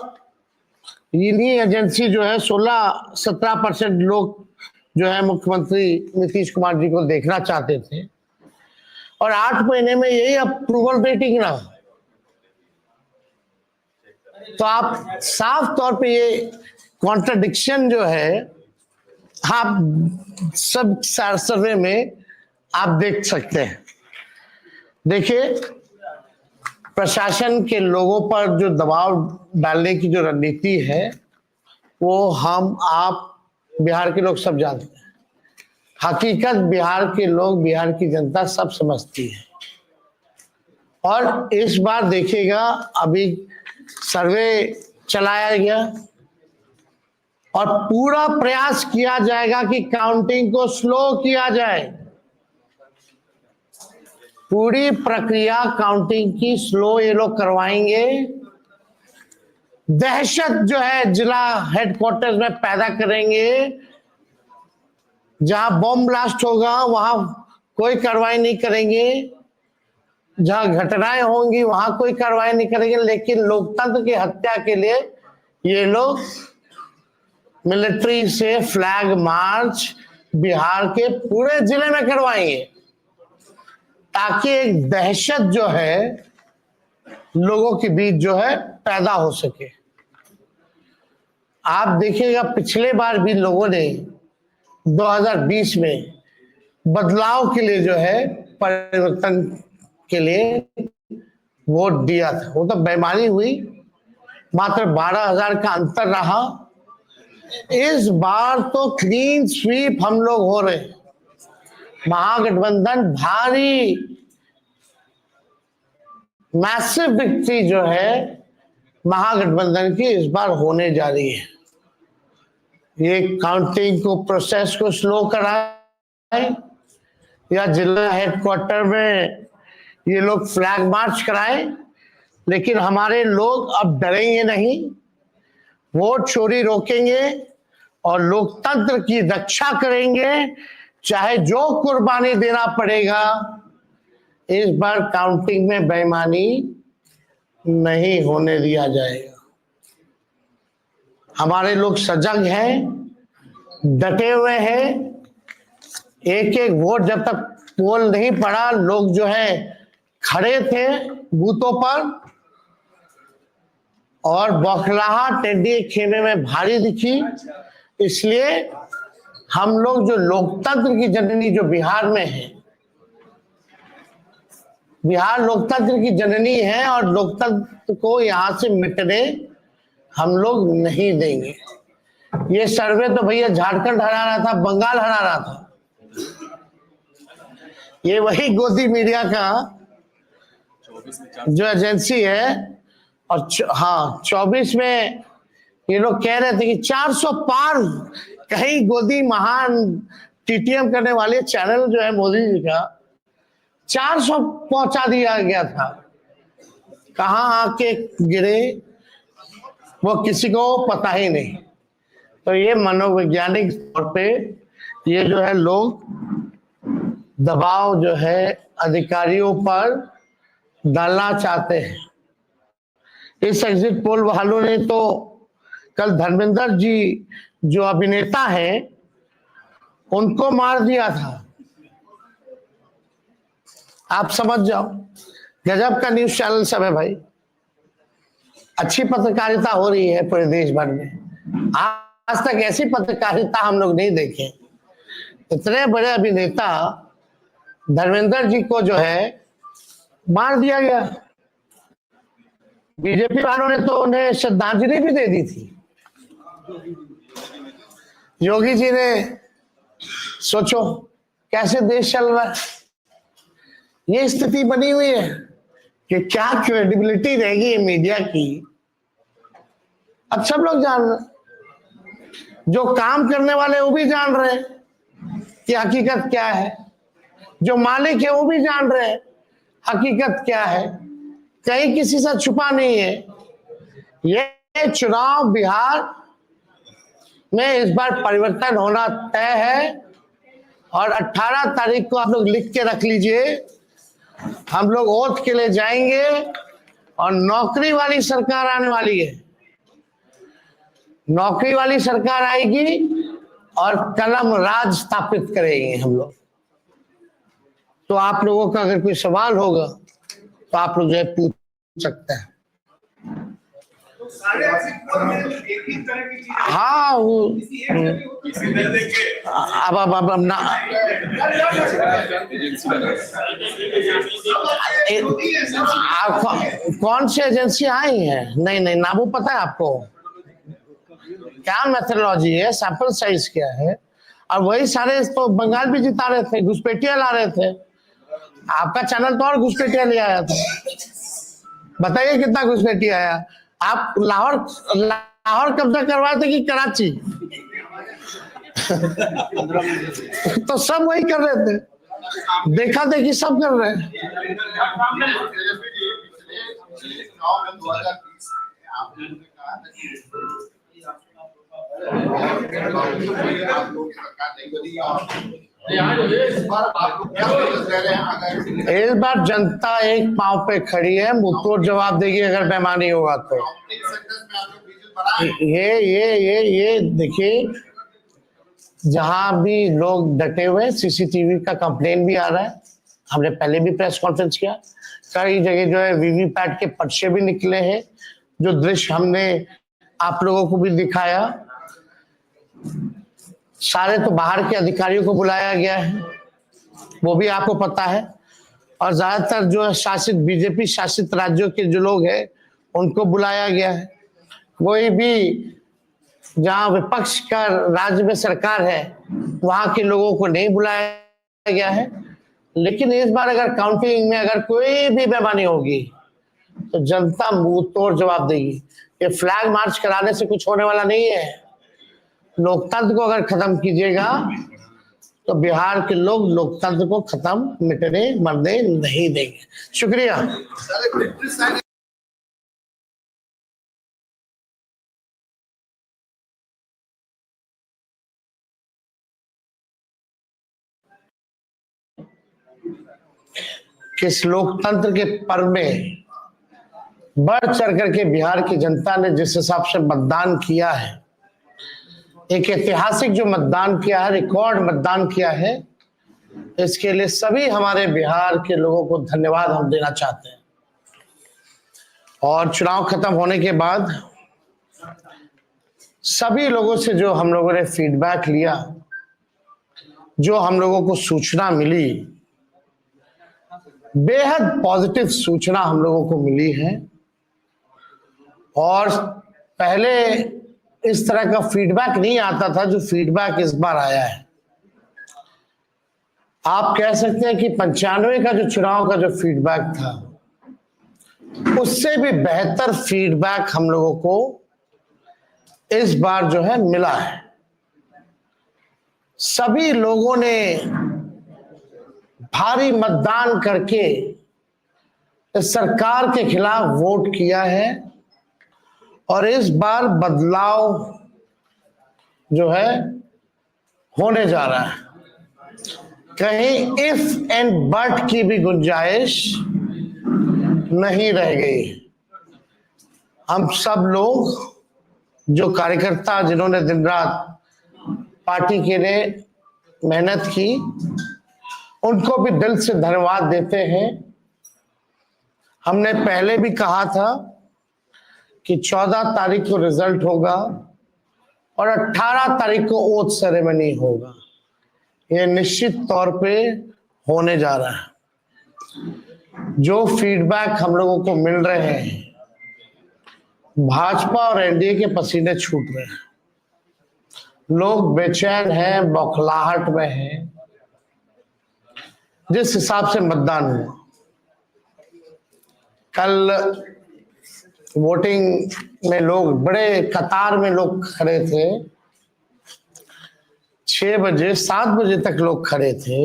इन्हीं एजेंसी जो है 16-17% लोग जो है मुख्यमंत्री नीतीश कुमार जी को देखना चाहते थे, और 8 महीने में यही अप्रूवल रेटिंग रहा। तो आप साफ तौर पे ये कॉन्ट्रडिक्शन जो है आप सब सर्वे में आप देख सकते हैं। देखिए, प्रशासन के लोगों पर जो दबाव डालने की जो रणनीति है वो हम आप बिहार के लोग सब जानते हैं। हकीकत बिहार के लोग, बिहार की जनता सब समझती है। और इस बार देखिएगा, अभी सर्वे चलाया गया और पूरा प्रयास किया जाएगा कि काउंटिंग को स्लो किया जाए। पूरी प्रक्रिया काउंटिंग की स्लो ये लोग करवाएंगे। दहशत जो है जिला हेडक्वार्टर्स में पैदा करेंगे। जहां बॉम्ब ब्लास्ट होगा वहां कोई कार्रवाई नहीं करेंगे, जहां घटनाएं होंगी वहां कोई कार्रवाई नहीं करेंगे, लेकिन लोकतंत्र की हत्या के लिए ये लोग मिलिट्री से फ्लैग मार्च बिहार के पूरे जिले में करवाएंगे, ताकि एक दहशत जो है लोगों के बीच जो है पैदा हो सके। आप देखिएगा, पिछले बार भी लोगों ने 2020 में बदलाव के लिए जो है, परिवर्तन के लिए वोट दिया था। वो तो बेईमानी हुई, मात्र 12,000 का अंतर रहा। इस बार तो क्लीन स्वीप हम लोग हो रहे हैं। महागठबंधन भारी मैसिव विक्ट्री जो है महागठबंधन की इस बार होने जा रही है। ये काउंटिंग को, प्रोसेस को स्लो कराए या जिला हेडक्वार्टर में ये लोग फ्लैग मार्च कराए, लेकिन हमारे लोग अब डरेंगे नहीं, वोट चोरी रोकेंगे और लोकतंत्र की रक्षा करेंगे, चाहे जो कुर्बानी देना पड़ेगा। इस बार काउंटिंग में बेईमानी नहीं होने दिया जाएगा। हमारे लोग सजग हैं, डटे हुए हैं। एक एक वोट जब तक पोल नहीं पड़ा, लोग जो है खड़े थे बूथों पर, और बौखलाहट एनडीए खेमे में भारी दिखी। इसलिए हम लोग जो लोकतंत्र की जननी जो बिहार में है, बिहार लोकतंत्र की जननी है और लोकतंत्र को यहां से मिटने हम लोग नहीं देंगे। ये सर्वे तो भैया झारखंड हरा रहा था, बंगाल हरा रहा था। ये वही गोदी मीडिया का जो एजेंसी है। और हाँ, 24 में ये लोग कह रहे थे कि 400 पार, कहीं गोदी महान टीटीएम करने वाले चैनल जो है मोदी जी का 400 पहुंचा दिया गया था। कहां आके गिरे वो किसी को पता ही नहीं। तो ये मनोवैज्ञानिक तौर पे ये जो है लोग दबाव जो है अधिकारियों पर डालना चाहते हैं। इस एग्जिट पोल वालों ने तो कल धर्मेंद्र जी जो अभिनेता हैं उनको मार दिया था। आप समझ जाओ, गजब का न्यूज चैनल सब है भाई। अच्छी पत्रकारिता हो रही है पूरे देश भर में। आज तक ऐसी पत्रकारिता हम लोग नहीं देखे। इतने बड़े अभिनेता धर्मेंद्र जी को जो है मार दिया गया। बीजेपी वालों ने तो उन्हें श्रद्धांजलि भी दे दी थी। योगी जी ने, सोचो कैसे देश चल रहा है। ये स्थिति बनी हुई है कि क्या क्रेडिबिलिटी रहेगी मीडिया की। अब सब लोग जान रहे, जो काम करने वाले वो भी जान रहे कि हकीकत क्या है, जो मालिक है वो भी जान रहे हैं हकीकत क्या है। कहीं किसी से छुपा नहीं है। ये चुनाव बिहार में इस बार परिवर्तन होना तय है और 18 तारीख को आप लोग लिख के रख लीजिए। हम लोग वोट के लिए जाएंगे और नौकरी वाली सरकार आने वाली है। नौकरी वाली सरकार आएगी और कलम राज स्थापित करेंगे हम लोग। तो आप लोगों का अगर कोई सवाल होगा तो आप लोग जो है पूछ सकते हैं। हाँ, अब ना कौन सी एजेंसी आई है? नहीं, ना वो पता है आपको क्या मेथोडोलॉजी है, सैंपल साइज क्या है। और वही सारे तो बंगाल भी जिता रहे थे, घुसपैठिया ला रहे थे। आपका चैनल तो और घुसपैठिया ले आया था। बताइए कितना घुसपैठिया आया। आप लाहौर कब्जा करवाए थे कि कराची? तो सब वही कर रहे थे, देखा देखी सब कर रहे हैं। इस बार जनता एक पांव पे खड़ी है, मुंहतोड़ जवाब देगी अगर बेईमानी होगा तो। ये देखिए, जहां भी लोग डटे हुए, सीसीटीवी का कंप्लेन भी आ रहा है। हमने पहले भी प्रेस कॉन्फ्रेंस किया, कई जगह जो है वीवीपैट के पर्चे भी निकले हैं, जो दृश्य हमने आप लोगों को भी दिखाया। सारे तो बाहर के अधिकारियों को बुलाया गया है, वो भी आपको पता है। और ज्यादातर जो शासित बीजेपी शासित राज्यों के जो लोग हैं उनको बुलाया गया है। कोई भी जहां विपक्ष का राज्य में सरकार है वहां के लोगों को नहीं बुलाया गया है। लेकिन इस बार अगर काउंटिंग में अगर कोई भी बेईमानी होगी तो जनता मुंह तोड़ जवाब देगी। ये फ्लैग मार्च कराने से कुछ होने वाला नहीं है। लोकतंत्र को अगर खत्म कीजिएगा तो बिहार के लोग लोकतंत्र को खत्म मिटने मरने नहीं देंगे। शुक्रिया। किस लोकतंत्र के पर्व में बढ़ चढ़ करके बिहार की जनता ने जिस हिसाब से मतदान किया है, एक ऐतिहासिक जो मतदान किया है, रिकॉर्ड मतदान किया है, इसके लिए सभी हमारे बिहार के लोगों को धन्यवाद हम देना चाहते हैं। और चुनाव खत्म होने के बाद सभी लोगों से जो हम लोगों ने फीडबैक लिया, जो हम लोगों को सूचना मिली, बेहद पॉजिटिव सूचना हम लोगों को मिली है और पहले इस तरह का फीडबैक नहीं आता था जो फीडबैक इस बार आया है। आप कह सकते हैं कि 95 का जो चुनाव का जो फीडबैक था उससे भी बेहतर फीडबैक हम लोगों को इस बार जो है मिला है। सभी लोगों ने भारी मतदान करके इस सरकार के खिलाफ वोट किया है और इस बार बदलाव जो है होने जा रहा है। कहीं इफ एंड बट की भी गुंजाइश नहीं रह गई। हम सब लोग जो कार्यकर्ता जिन्होंने दिन रात पार्टी के लिए मेहनत की उनको भी दिल से धन्यवाद देते हैं। हमने पहले भी कहा था कि 14 तारीख को रिजल्ट होगा और 18 तारीख को ओथ सेरेमनी होगा। यह निश्चित तौर पे होने जा रहा है। जो फीडबैक हम लोगों को मिल रहे हैं, भाजपा और एनडीए के पसीने छूट रहे हैं। लोग बेचैन हैं, बौखलाहट में हैं। जिस हिसाब से मतदान हुआ, कल वोटिंग में लोग बड़े कतार में लोग खड़े थे। 6 बजे 7 बजे तक लोग खड़े थे।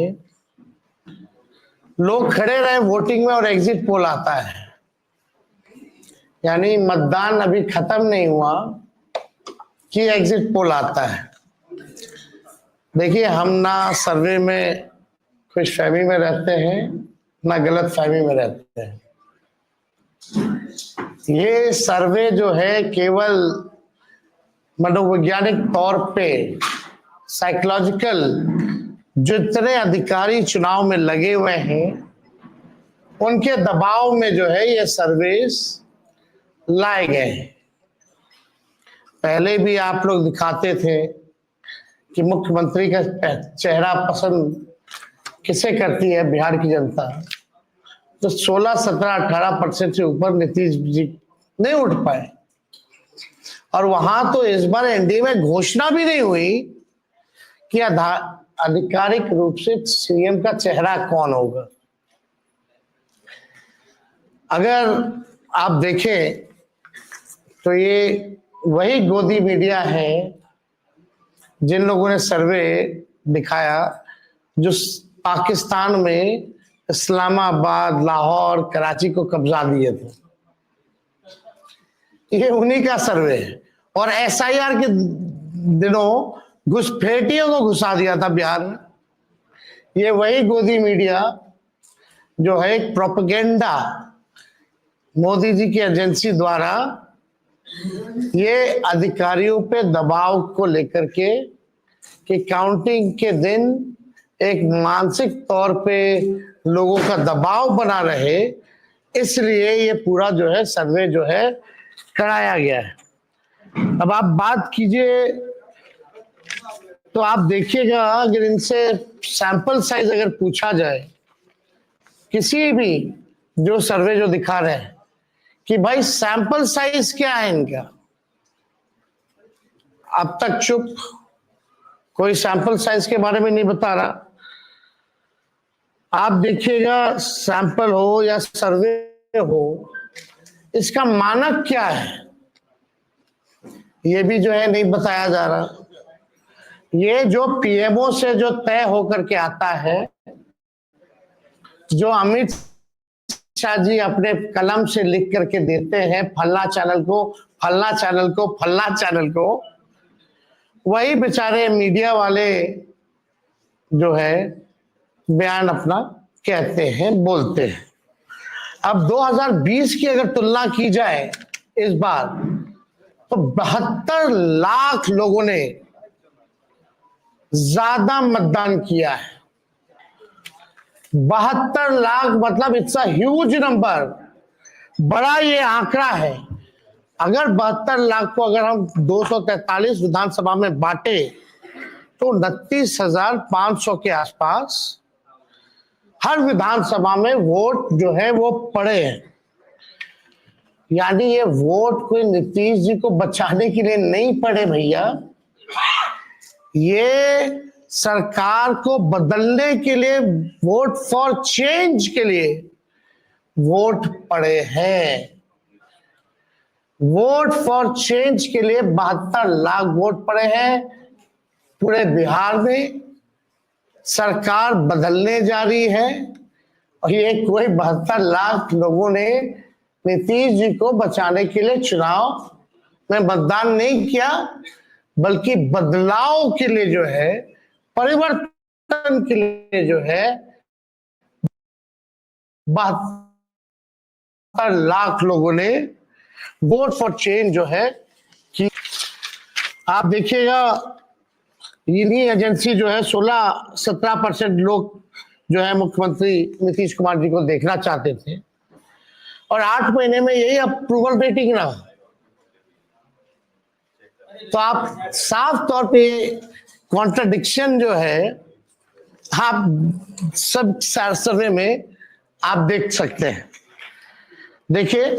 लोग खड़े रहे वोटिंग में और एग्जिट पोल आता है, यानी मतदान अभी खत्म नहीं हुआ कि एग्जिट पोल आता है। देखिए, हम ना सर्वे में खुशफहमी में रहते हैं ना गलत फहमी में रहते हैं। ये सर्वे जो है केवल मनोवैज्ञानिक तौर पे साइकोलॉजिकल, जितने अधिकारी चुनाव में लगे हुए हैं उनके दबाव में जो है ये सर्वेस लाए गए हैं। पहले भी आप लोग दिखाते थे कि मुख्यमंत्री का चेहरा पसंद किसे करती है बिहार की जनता, तो 16, 17, 18% से ऊपर नीतीश जी नहीं उठ पाए। और वहां तो इस बार एनडीए में घोषणा भी नहीं हुई कि आधिकारिक रूप से सीएम का चेहरा कौन होगा। अगर आप देखें तो ये वही गोदी मीडिया है जिन लोगों ने सर्वे दिखाया जो पाकिस्तान में इस्लामाबाद, लाहौर, कराची को कब्जा दिए थे। ये उन्हीं का सर्वे है। और एसआईआर के दिनों घुसपैठियों को घुसा दिया था बिहार में। ये वही गोदी मीडिया जो है एक प्रोपेगेंडा मोदी जी की एजेंसी द्वारा ये अधिकारियों पे दबाव को लेकर के कि काउंटिंग के दिन एक मानसिक तौर पे लोगों का दबाव बना रहे, इसलिए ये पूरा जो है सर्वे जो है कराया गया है। अब आप बात कीजिए तो आप देखिएगा, अगर इनसे सैंपल साइज अगर पूछा जाए, किसी भी जो सर्वे जो दिखा रहे हैं कि भाई सैंपल साइज क्या है इनका, अब तक चुप, कोई सैंपल साइज के बारे में नहीं बता रहा। आप देखिएगा, सैंपल हो या सर्वे हो, इसका मानक क्या है ये भी जो है नहीं बताया जा रहा। ये जो पीएमओ से जो तय होकर के आता है, जो अमित शाह जी अपने कलम से लिख करके देते हैं फल्ला चैनल को, फल्ला चैनल को, फल्ला चैनल को, वही बेचारे मीडिया वाले जो है बयान अपना कहते हैं, बोलते हैं। अब 2020 की अगर तुलना की जाए इस बार, तो 72 लाख लोगों ने ज्यादा मतदान किया है। 72 लाख मतलब इट्स अ ह्यूज नंबर, बड़ा ये आंकड़ा है। अगर 72 लाख को अगर हम 243 विधानसभा में बांटे तो 29,500 के आसपास हर विधानसभा में वोट जो है वो पड़े हैं। यानी ये वोट कोई नीतीश जी को बचाने के लिए नहीं पड़े भैया, ये सरकार को बदलने के लिए, वोट फॉर चेंज के लिए वोट पड़े हैं। वोट फॉर चेंज के लिए 72 लाख वोट पड़े हैं। पूरे बिहार में सरकार बदलने जा रही है और ये कोई 72 लाख लोगों ने नीतीश जी को बचाने के लिए चुनाव में मतदान नहीं किया, बल्कि बदलाव के लिए जो है, परिवर्तन के लिए जो है 72 लाख लोगों ने वोट फॉर चेंज जो है कि आप देखिएगा, इन्हीं एजेंसी जो है 16-17% लोग जो है मुख्यमंत्री नीतीश कुमार जी को देखना चाहते थे और 8 महीने में यही अप्रूवल रेटिंग रहा। तो आप साफ तौर पे कॉन्ट्रडिक्शन जो है आप सब सर्वे में आप देख सकते हैं। देखिए,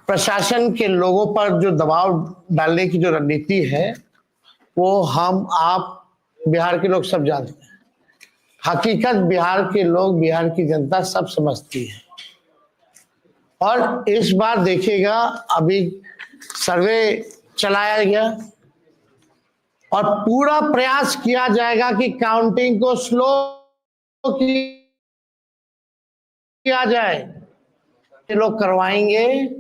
प्रशासन के लोगों पर जो दबाव डालने की जो रणनीति है वो हम आप बिहार के लोग सब जानते हैं। हकीकत बिहार के लोग, बिहार की जनता सब समझती है। और इस बार देखिएगा, अभी सर्वे चलाया गया और पूरा प्रयास किया जाएगा कि काउंटिंग को स्लो किया जाए। ये लोग करवाएंगे,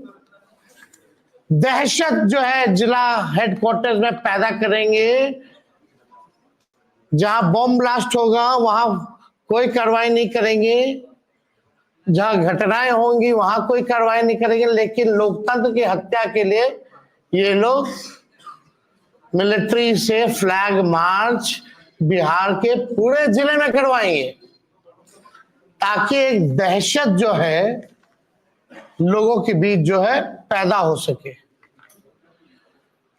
दहशत जो है जिला हेडक्वार्टर्स में पैदा करेंगे। जहां बॉम्ब ब्लास्ट होगा वहां कोई कार्रवाई नहीं करेंगे, जहां घटनाएं होंगी वहां कोई कार्रवाई नहीं करेंगे, लेकिन लोकतंत्र की हत्या के लिए ये लोग मिलिट्री से फ्लैग मार्च बिहार के पूरे जिले में करवाएंगे, ताकि एक दहशत जो है लोगों के बीच जो है पैदा हो सके।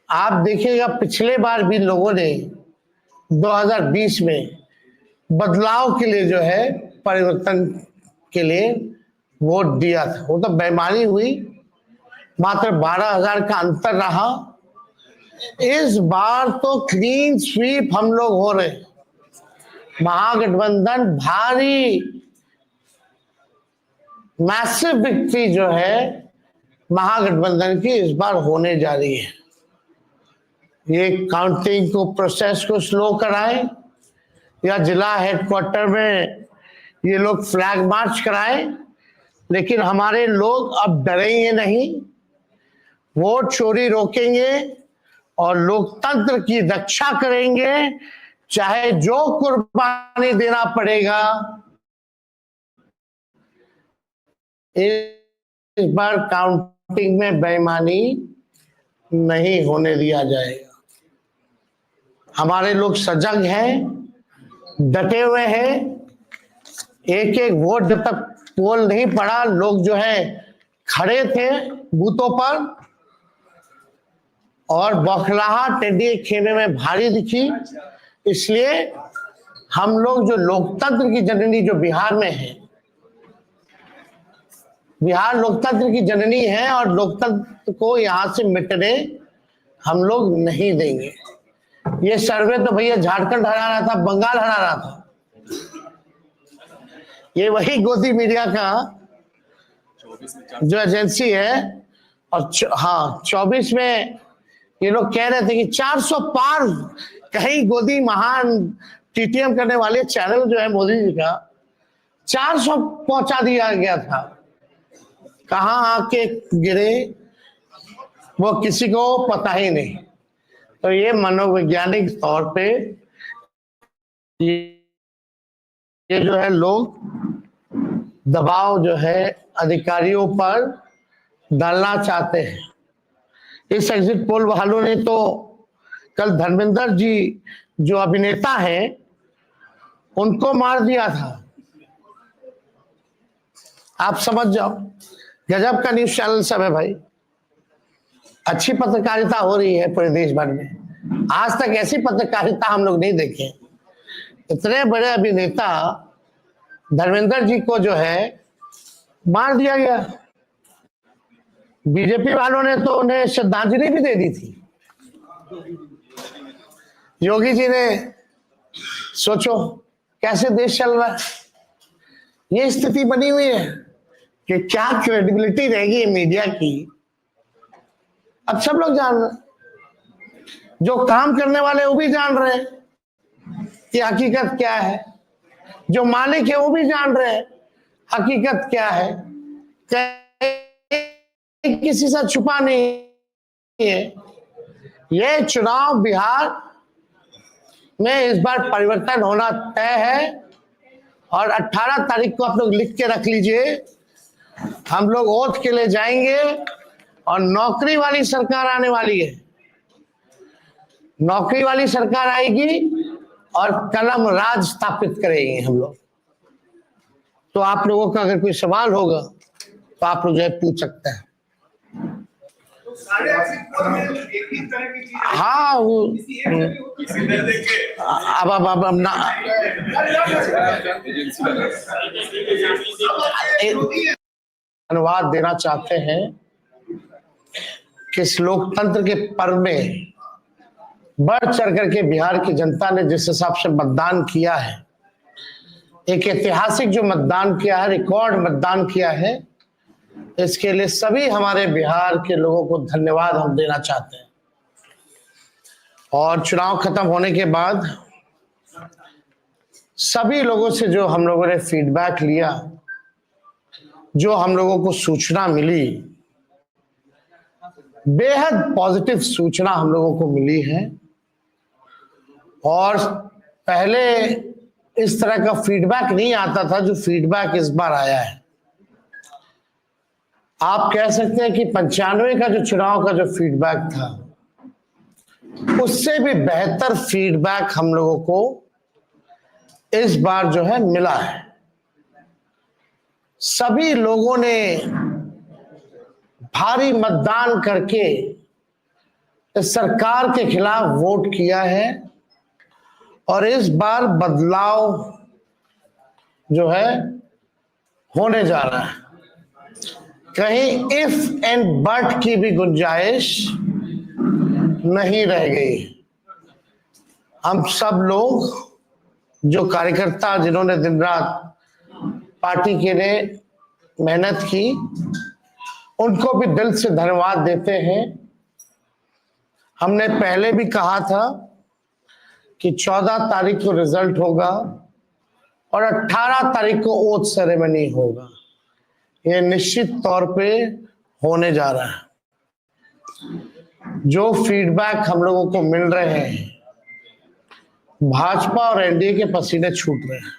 आप देखिएगा, पिछले बार भी लोगों ने 2020 में बदलाव के लिए जो है, परिवर्तन के लिए वोट दिया था। वो तो बेईमानी हुई, मात्र 12,000 का अंतर रहा। इस बार तो क्लीन स्वीप हम लोग हो रहे हैं। महागठबंधन भारी मैसिव विक्ट्री जो है महागठबंधन की इस बार होने जा रही है। ये काउंटिंग को, प्रोसेस को स्लो कराएं या जिला हेडक्वार्टर में ये लोग फ्लैग मार्च कराएं, लेकिन हमारे लोग अब डरेंगे नहीं, वोट चोरी रोकेंगे और लोकतंत्र की रक्षा करेंगे, चाहे जो कुर्बानी देना पड़ेगा। इस बार काउंटिंग में बेईमानी नहीं होने दिया जाएगा। हमारे लोग सजग हैं, डटे हुए हैं। एक एक वोट जब तक पोल नहीं पड़ा, लोग जो है खड़े थे बूथों पर और बौखलाहट टेढ़ी खेमे में भारी दिखी। इसलिए हम लोग जो लोकतंत्र की जननी जो बिहार में है, बिहार लोकतंत्र की जननी है और लोकतंत्र को यहां से मिटने हम लोग नहीं देंगे। ये सर्वे तो भैया झारखंड हरा रहा था, बंगाल हरा रहा था। ये वही गोदी मीडिया का जो एजेंसी है, और हाँ 24 में ये लोग कह रहे थे कि 400 पार, कहीं गोदी महान टीटीएम करने वाले चैनल जो है मोदी जी का 400 पहुंचा दिया गया था। कहां आके गिरे वो किसी को पता ही नहीं। तो ये मनोवैज्ञानिक तौर पे ये जो है लोग दबाव जो है अधिकारियों पर डालना चाहते हैं। इस एग्जिट पोल वालों ने तो कल धर्मेंद्र जी जो अभिनेता हैं उनको मार दिया था। आप समझ जाओ, गजब का न्यूज चैनल सब है भाई। अच्छी पत्रकारिता हो रही है पूरे देश भर में। आज तक ऐसी पत्रकारिता हम लोग नहीं देखे। इतने बड़े अभिनेता धर्मेंद्र जी को जो है मार दिया गया। बीजेपी वालों ने तो उन्हें श्रद्धांजलि भी दे दी थी। योगी जी ने, सोचो कैसे देश चल रहा है। ये स्थिति बनी हुई है कि क्या क्रेडिबिलिटी रहेगी मीडिया की। अब सब लोग जान रहे हैं, जो काम करने वाले वो भी जान रहे हैं कि हकीकत क्या है, जो मालिक है वो भी जान रहे हैं हकीकत क्या है। किसी से छुपा नहीं है। ये चुनाव बिहार में इस बार परिवर्तन होना तय है और 18 तारीख को आप लोग लिख के रख लीजिए। हम लोग ओथ के लिए जाएंगे और नौकरी वाली सरकार आने वाली है। नौकरी वाली सरकार आएगी और कलम राज स्थापित करेंगे हम लोग। तो आप लोगों का अगर कोई सवाल होगा तो आप लोग जो है पूछ सकते हैं। हाँ वो अब ना धन्यवाद देना चाहते हैं कि इस लोकतंत्र के पर्व में बढ़ चढ़ करके बिहार की जनता ने जिस हिसाब से मतदान किया है, एक ऐतिहासिक जो मतदान किया है, रिकॉर्ड मतदान किया है, इसके लिए सभी हमारे बिहार के लोगों को धन्यवाद हम देना चाहते हैं। और चुनाव खत्म होने के बाद सभी लोगों से जो हम लोगों ने फीडबैक लिया, जो हम लोगों को सूचना मिली, बेहद पॉजिटिव सूचना हम लोगों को मिली है। और पहले इस तरह का फीडबैक नहीं आता था जो फीडबैक इस बार आया है। आप कह सकते हैं कि 95 का जो चुनाव का जो फीडबैक था उससे भी बेहतर फीडबैक हम लोगों को इस बार जो है मिला है। सभी लोगों ने भारी मतदान करके इस सरकार के खिलाफ वोट किया है और इस बार बदलाव जो है होने जा रहा है। कहीं इफ एंड बट की भी गुंजाइश नहीं रह गई। हम सब लोग जो कार्यकर्ता जिन्होंने दिन रात पार्टी के लिए मेहनत की, उनको भी दिल से धन्यवाद देते हैं। हमने पहले भी कहा था कि 14 तारीख को रिजल्ट होगा और 18 तारीख को ओथ सेरेमनी होगा। ये निश्चित तौर पे होने जा रहा है। जो फीडबैक हम लोगों को मिल रहे हैं, भाजपा और एनडीए के पसीने छूट रहे हैं।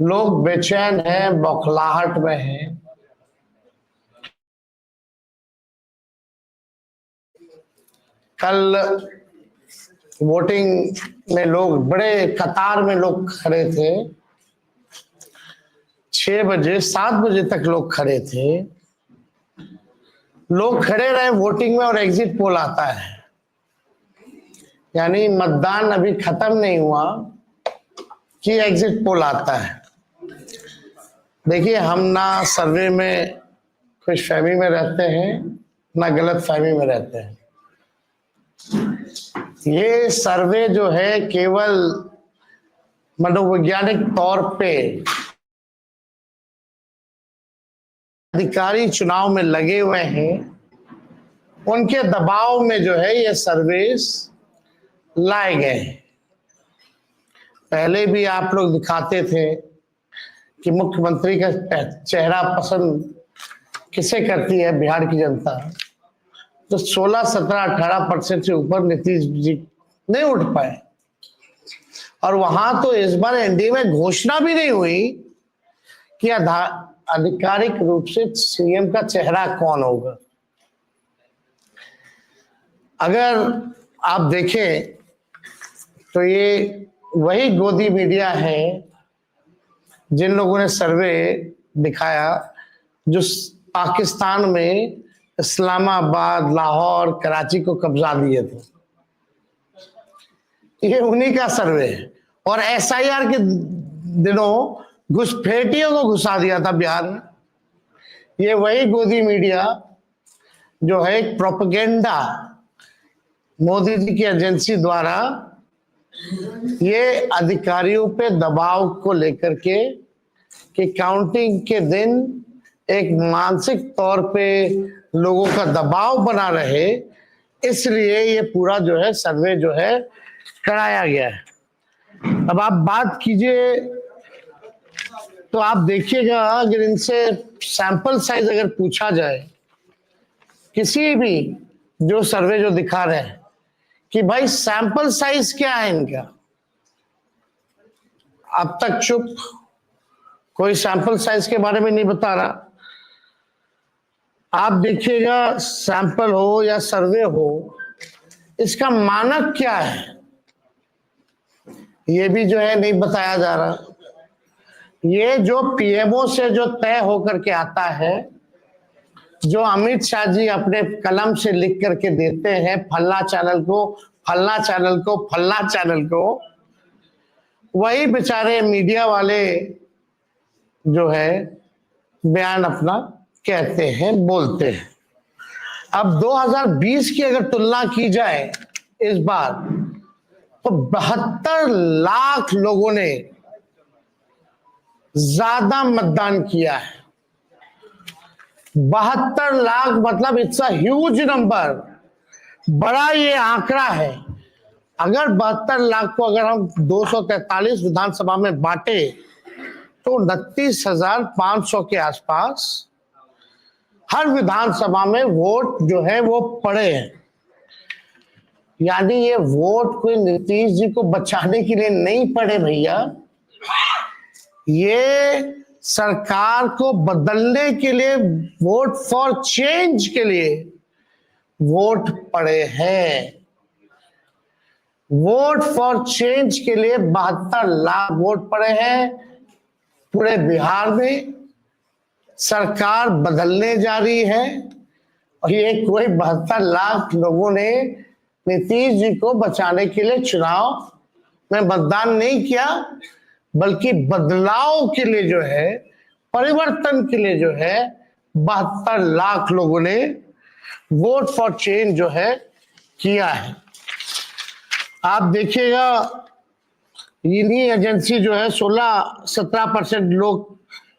लोग बेचैन हैं, बौखलाहट में हैं। कल वोटिंग में लोग बड़े कतार में लोग खड़े थे। 6 बजे 7 बजे तक लोग खड़े थे। लोग खड़े रहे वोटिंग में और एग्जिट पोल आता है, यानी मतदान अभी खत्म नहीं हुआ कि एग्जिट पोल आता है। देखिए, हम ना सर्वे में खुशफहमी में रहते हैं ना गलत फहमी में रहते हैं। ये सर्वे जो है केवल मनोवैज्ञानिक तौर पे अधिकारी चुनाव में लगे हुए हैं, उनके दबाव में जो है ये सर्वेस लाए गए। पहले भी आप लोग दिखाते थे कि मुख्यमंत्री का चेहरा पसंद किसे करती है बिहार की जनता, तो 16, 17, 18% से ऊपर नीतीश जी नहीं उठ पाए। और वहां तो इस बार एनडीए में घोषणा भी नहीं हुई कि आधिकारिक रूप से सीएम का चेहरा कौन होगा। अगर आप देखें तो ये वही गोदी मीडिया है जिन लोगों ने सर्वे दिखाया, जो पाकिस्तान में इस्लामाबाद, लाहौर, कराची को कब्जा दिए थे। ये उन्हीं का सर्वे है। और एसआईआर के दिनों घुसपैठियों को घुसा दिया था बिहार में। ये वही गोदी मीडिया जो है एक प्रोपेगेंडा मोदी जी की एजेंसी द्वारा ये अधिकारियों पे दबाव को लेकर के कि काउंटिंग के दिन एक मानसिक तौर पे लोगों का दबाव बना रहे, इसलिए ये पूरा जो है सर्वे जो है कराया गया है। अब आप बात कीजिए तो आप देखिएगा, अगर इनसे सैंपल साइज अगर पूछा जाए, किसी भी जो सर्वे जो दिखा रहे हैं कि भाई सैंपल साइज क्या है इनका, अब तक चुप, कोई सैंपल साइज के बारे में नहीं बता रहा। आप देखिएगा सैंपल हो या सर्वे हो, इसका मानक क्या है ये भी जो है नहीं बताया जा रहा। ये जो पीएमओ से जो तय होकर के आता है, जो अमित शाह जी अपने कलम से लिख करके देते हैं फल्ला चैनल को, फल्ला चैनल को, फल्ला चैनल को, वही बेचारे मीडिया वाले जो है बयान अपना कहते हैं, बोलते हैं। अब 2020 की अगर तुलना की जाए इस बार, तो 72 लाख लोगों ने ज्यादा मतदान किया है। 72 लाख मतलब इट्स अ ह्यूज नंबर, बड़ा ये आंकड़ा है। अगर 72 लाख को अगर हम 243 विधानसभा में बांटे तो 29,500 के आसपास हर विधानसभा में वोट जो है वो पड़े हैं। यानी ये वोट कोई नीतीश जी को बचाने के लिए नहीं पड़े भैया, ये सरकार को बदलने के लिए, वोट फॉर चेंज के लिए वोट पड़े हैं। वोट फॉर चेंज के लिए 72 लाख वोट पड़े हैं। पूरे बिहार में सरकार बदलने जा रही है और ये कोई 72 लाख लोगों ने नीतीश जी को बचाने के लिए चुनाव में मतदान नहीं किया, बल्कि बदलाव के लिए जो है, परिवर्तन के लिए जो है 72 लाख लोगों ने वोट फॉर चेंज जो है किया है। आप देखिएगा इन्हीं एजेंसी जो है 16-17% लोग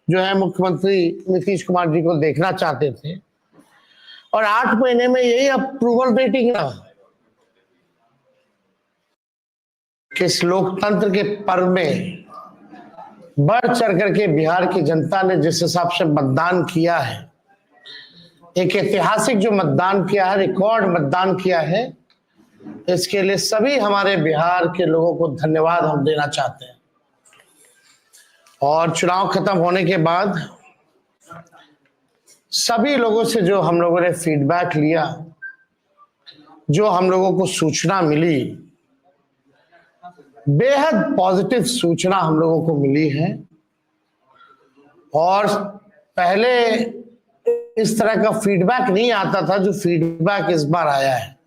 जो है मुख्यमंत्री नीतीश कुमार जी को देखना चाहते थे और 8 महीने में यही अप्रूवल रेटिंग रहा। किस लोकतंत्र के पर्व में बढ़ चढ़ करके बिहार की जनता ने जिस हिसाब से मतदान किया है, एक ऐतिहासिक जो मतदान किया है, रिकॉर्ड मतदान किया है, इसके लिए सभी हमारे बिहार के लोगों को धन्यवाद हम देना चाहते हैं। और चुनाव खत्म होने के बाद सभी लोगों से जो हम लोगों ने फीडबैक लिया, जो हम लोगों को सूचना मिली, बेहद पॉजिटिव सूचना हम लोगों को मिली है। और पहले इस तरह का फीडबैक नहीं आता था जो फीडबैक इस बार आया है।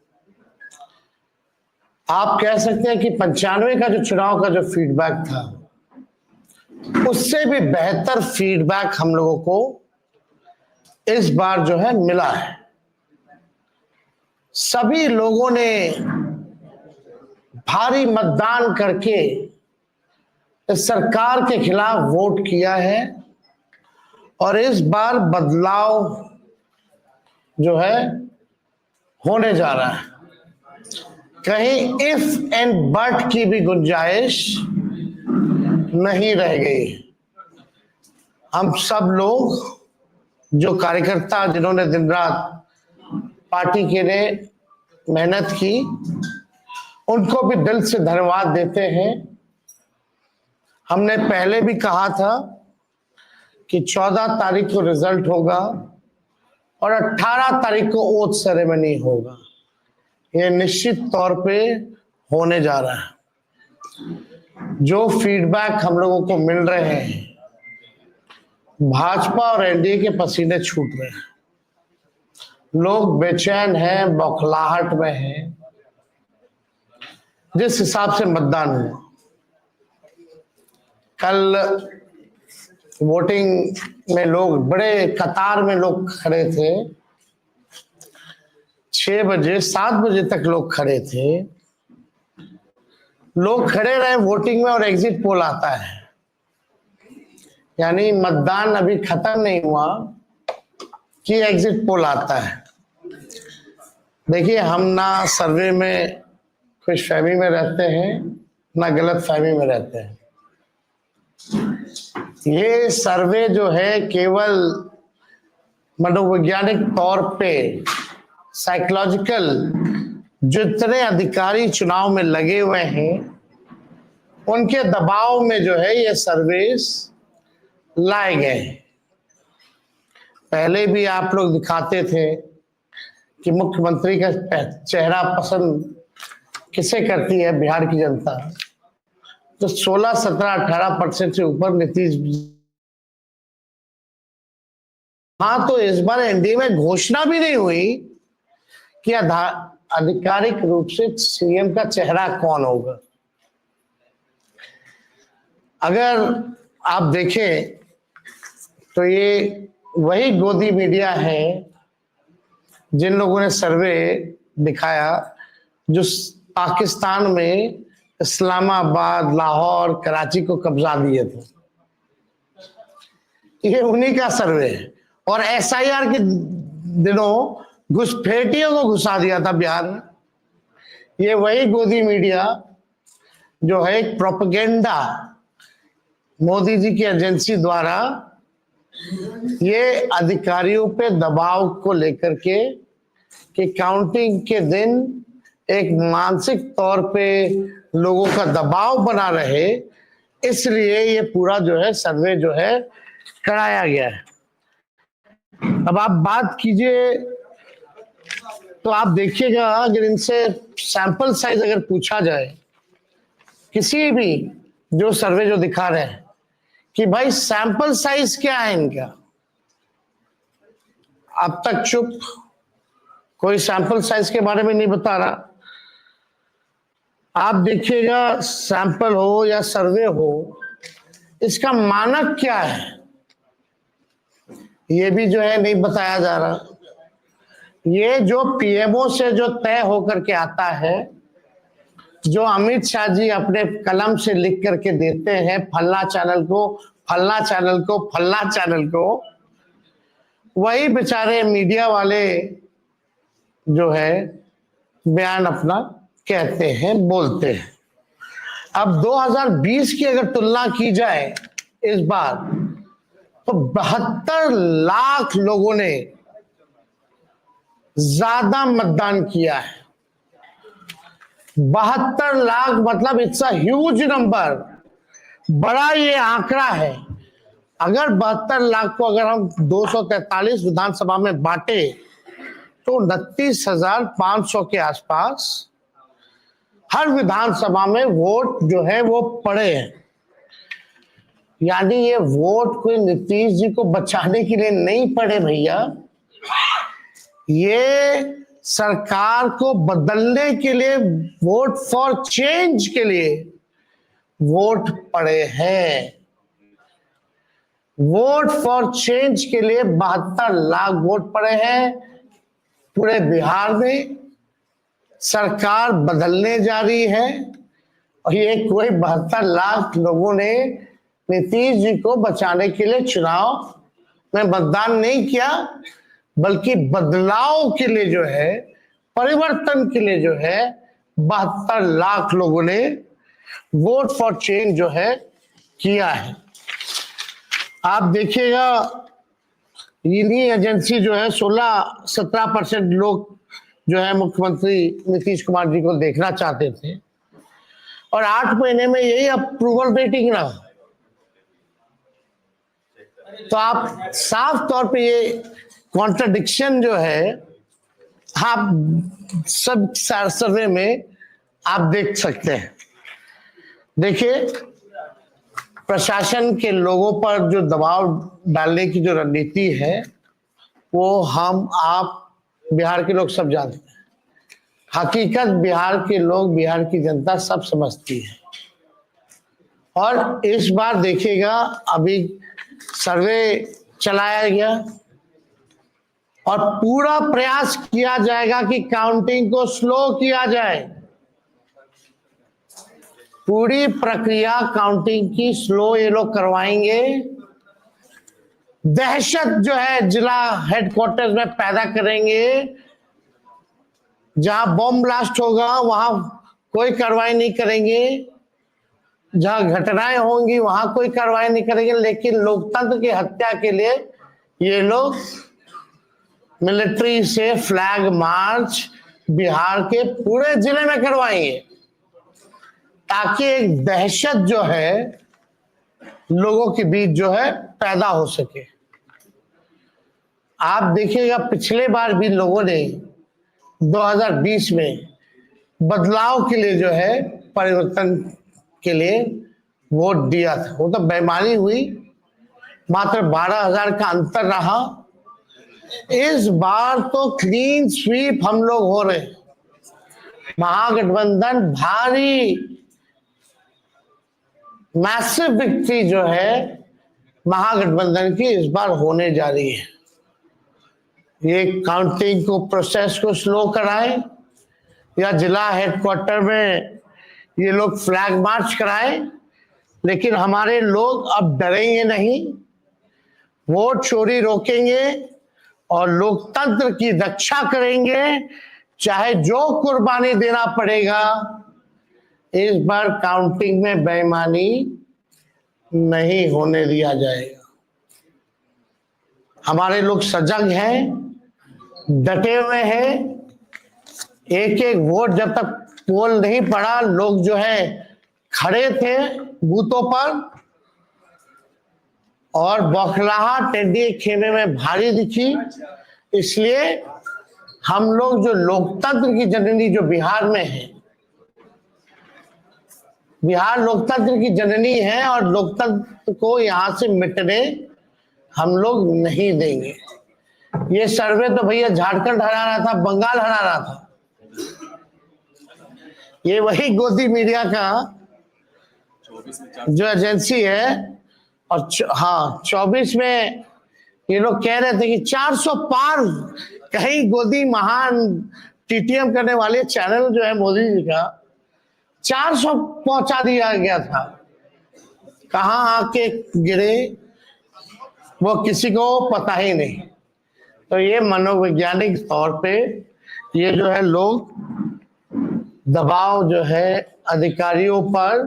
आप कह सकते हैं कि 95 का जो चुनाव का जो फीडबैक था, उससे भी बेहतर फीडबैक हम लोगों को इस बार जो है मिला है। सभी लोगों ने भारी मतदान करके इस सरकार के खिलाफ वोट किया है और इस बार बदलाव जो है होने जा रहा है। कहीं इफ एंड बट की भी गुंजाइश नहीं रह गई। हम सब लोग जो कार्यकर्ता जिन्होंने दिन रात पार्टी के लिए मेहनत की, उनको भी दिल से धन्यवाद देते हैं। हमने पहले भी कहा था कि 14 तारीख को रिजल्ट होगा और 18 तारीख को ओथ सेरेमनी होगा। ये निश्चित तौर पे होने जा रहा है। जो फीडबैक हम लोगों को मिल रहे हैं, भाजपा और एनडीए के पसीने छूट रहे हैं। लोग बेचैन हैं, बौखलाहट में हैं। जिस हिसाब से मतदान हुआ, कल वोटिंग में लोग बड़े कतार में लोग खड़े थे, 6 बजे 7 बजे तक लोग खड़े थे। लोग खड़े रहे वोटिंग में और एग्जिट पोल आता है, यानी मतदान अभी खत्म नहीं हुआ कि एग्जिट पोल आता है। देखिए, हम ना सर्वे में खुशफहमी में रहते हैं ना गलत फहमी में रहते हैं। ये सर्वे जो है केवल मनोवैज्ञानिक तौर पे, साइकोलॉजिकल, जितने अधिकारी चुनाव में लगे हुए हैं उनके दबाव में जो है ये सर्वेस लाए गए। पहले भी आप लोग दिखाते थे कि मुख्यमंत्री का चेहरा पसंद किसे करती है बिहार की जनता, तो 16, 17, 18% से ऊपर नीतीश। हाँ, तो इस बार एनडीए में घोषणा भी नहीं हुई कि आधिकारिक रूप से सीएम का चेहरा कौन होगा। अगर आप देखें तो ये वही गोदी मीडिया है जिन लोगों ने सर्वे दिखाया जो पाकिस्तान में इस्लामाबाद, लाहौर, कराची को कब्जा दिए थे। ये उन्हीं का सर्वे है। और एसआईआर के दिनों घुसपैठियों को घुसा दिया था बिहार में। ये वही गोदी मीडिया जो है एक प्रोपेगेंडा मोदी जी की एजेंसी द्वारा ये अधिकारियों पे दबाव को लेकर के कि काउंटिंग के दिन एक मानसिक तौर पे लोगों का दबाव बना रहे, इसलिए ये पूरा जो है सर्वे जो है कराया गया है। अब आप बात कीजिए तो आप देखिएगा, अगर इनसे सैंपल साइज अगर पूछा जाए, किसी भी जो सर्वे जो दिखा रहे हैं कि भाई सैंपल साइज क्या है इनका, अब तक चुप, कोई सैंपल साइज के बारे में नहीं बता रहा। आप देखिएगा, सैंपल हो या सर्वे हो, इसका मानक क्या है ये भी जो है नहीं बताया जा रहा। ये जो पीएमओ से जो तय होकर के आता है, जो अमित शाह जी अपने कलम से लिख करके देते हैं फल्ला चैनल को, फल्ला चैनल को, फल्ला चैनल को, वही बेचारे मीडिया वाले जो है बयान अपना कहते हैं, बोलते हैं। अब 2020 की अगर तुलना की जाए इस बार, तो 72 लाख लोगों ने ज्यादा मतदान किया है। 72 लाख मतलब इट्स अ ह्यूज नंबर, बड़ा ये आंकड़ा है। अगर 72 लाख को अगर हम 243 विधानसभा में बांटे तो 29,500 के आसपास हर विधानसभा में वोट जो है वो पड़े हैं। यानी ये वोट कोई नीतीश जी को बचाने के लिए नहीं पड़े भैया, ये सरकार को बदलने के लिए, वोट फॉर चेंज के लिए वोट पड़े हैं। वोट फॉर चेंज के लिए 72 लाख वोट पड़े हैं। पूरे बिहार में सरकार बदलने जा रही है और ये कोई 72 लाख लोगों ने नीतीश जी को बचाने के लिए चुनाव में मतदान नहीं किया, बल्कि बदलाव के लिए जो है, परिवर्तन के लिए जो है 72 लाख लोगों ने वोट फॉर चेंज जो है किया है। आप देखिएगा, इन्हीं एजेंसी जो है 16-17% लोग जो है मुख्यमंत्री नीतीश कुमार जी को देखना चाहते थे और 8 महीने में यही अप्रूवल रेटिंग रहा। तो आप साफ तौर पे ये कॉन्ट्रडिक्शन जो है आप सब सर्वे में आप देख सकते हैं। देखिए, प्रशासन के लोगों पर जो दबाव डालने की जो रणनीति है वो हम आप बिहार के लोग सब जानते हैं। हकीकत बिहार के लोग, बिहार की जनता सब समझती है। और इस बार देखिएगा, अभी सर्वे चलाया गया और पूरा प्रयास किया जाएगा कि काउंटिंग को स्लो किया जाए। पूरी प्रक्रिया काउंटिंग की स्लो ये लोग करवाएंगे। दहशत जो है जिला हेडक्वार्टर्स में पैदा करेंगे। जहां बॉम्ब ब्लास्ट होगा वहां कोई कार्रवाई नहीं करेंगे, जहां घटनाएं होंगी वहां कोई कार्रवाई नहीं करेंगे, लेकिन लोकतंत्र की हत्या के लिए ये लोग मिलिट्री से फ्लैग मार्च बिहार के पूरे जिले में करवाएंगे, ताकि एक दहशत जो है लोगों के बीच जो है पैदा हो सके। आप देखिएगा पिछले बार भी लोगों ने 2020 में बदलाव के लिए जो है, परिवर्तन के लिए वोट दिया था। वो तो बेईमानी हुई, मात्र 12,000 का अंतर रहा। इस बार तो क्लीन स्वीप हम लोग हो रहे हैं। महागठबंधन भारी मैसिव विक्ट्री जो है महागठबंधन की इस बार होने जा रही है। ये काउंटिंग को प्रोसेस को स्लो कराए या जिला हेडक्वार्टर में ये लोग फ्लैग मार्च कराए, लेकिन हमारे लोग अब डरेंगे नहीं, वोट चोरी रोकेंगे और लोकतंत्र की रक्षा करेंगे, चाहे जो कुर्बानी देना पड़ेगा। इस बार काउंटिंग में बेईमानी नहीं होने दिया जाएगा। हमारे लोग सजग हैं, डटे हुए हैं। एक एक वोट जब तक पोल नहीं पड़ा, लोग जो है खड़े थे बूथों पर और बौखलाहट टेढ़ी खेमे में भारी दिखी। इसलिए हम लोग जो लोकतंत्र की जननी जो बिहार में है, बिहार लोकतंत्र की जननी है और लोकतंत्र को यहां से मिटने हम लोग नहीं देंगे। ये सर्वे तो भैया झारखंड हरा रहा था, बंगाल हरा रहा था। ये वही गोदी मीडिया का जो एजेंसी है, और हाँ 24 में ये लोग कह रहे थे कि 400 पार, कहीं गोदी महान टीटीएम करने वाले चैनल जो है मोदी जी का 400 पहुंचा दिया गया था। कहां आके गिरे वो किसी को पता ही नहीं। तो ये मनोवैज्ञानिक तौर पे ये जो है लोग दबाव जो है अधिकारियों पर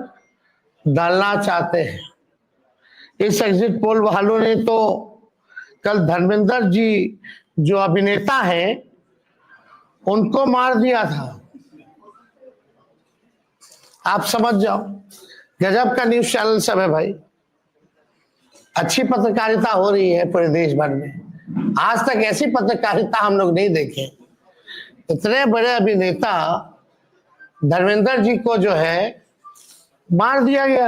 डालना चाहते हैं। इस एग्जिट पोल वालों ने तो कल धर्मेंद्र जी जो अभिनेता हैं उनको मार दिया था। आप समझ जाओ, गजब का न्यूज चैनल सब है भाई। अच्छी पत्रकारिता हो रही है पूरे देश भर में। आज तक ऐसी पत्रकारिता हम लोग नहीं देखे। इतने बड़े अभिनेता धर्मेंद्र जी को जो है मार दिया गया।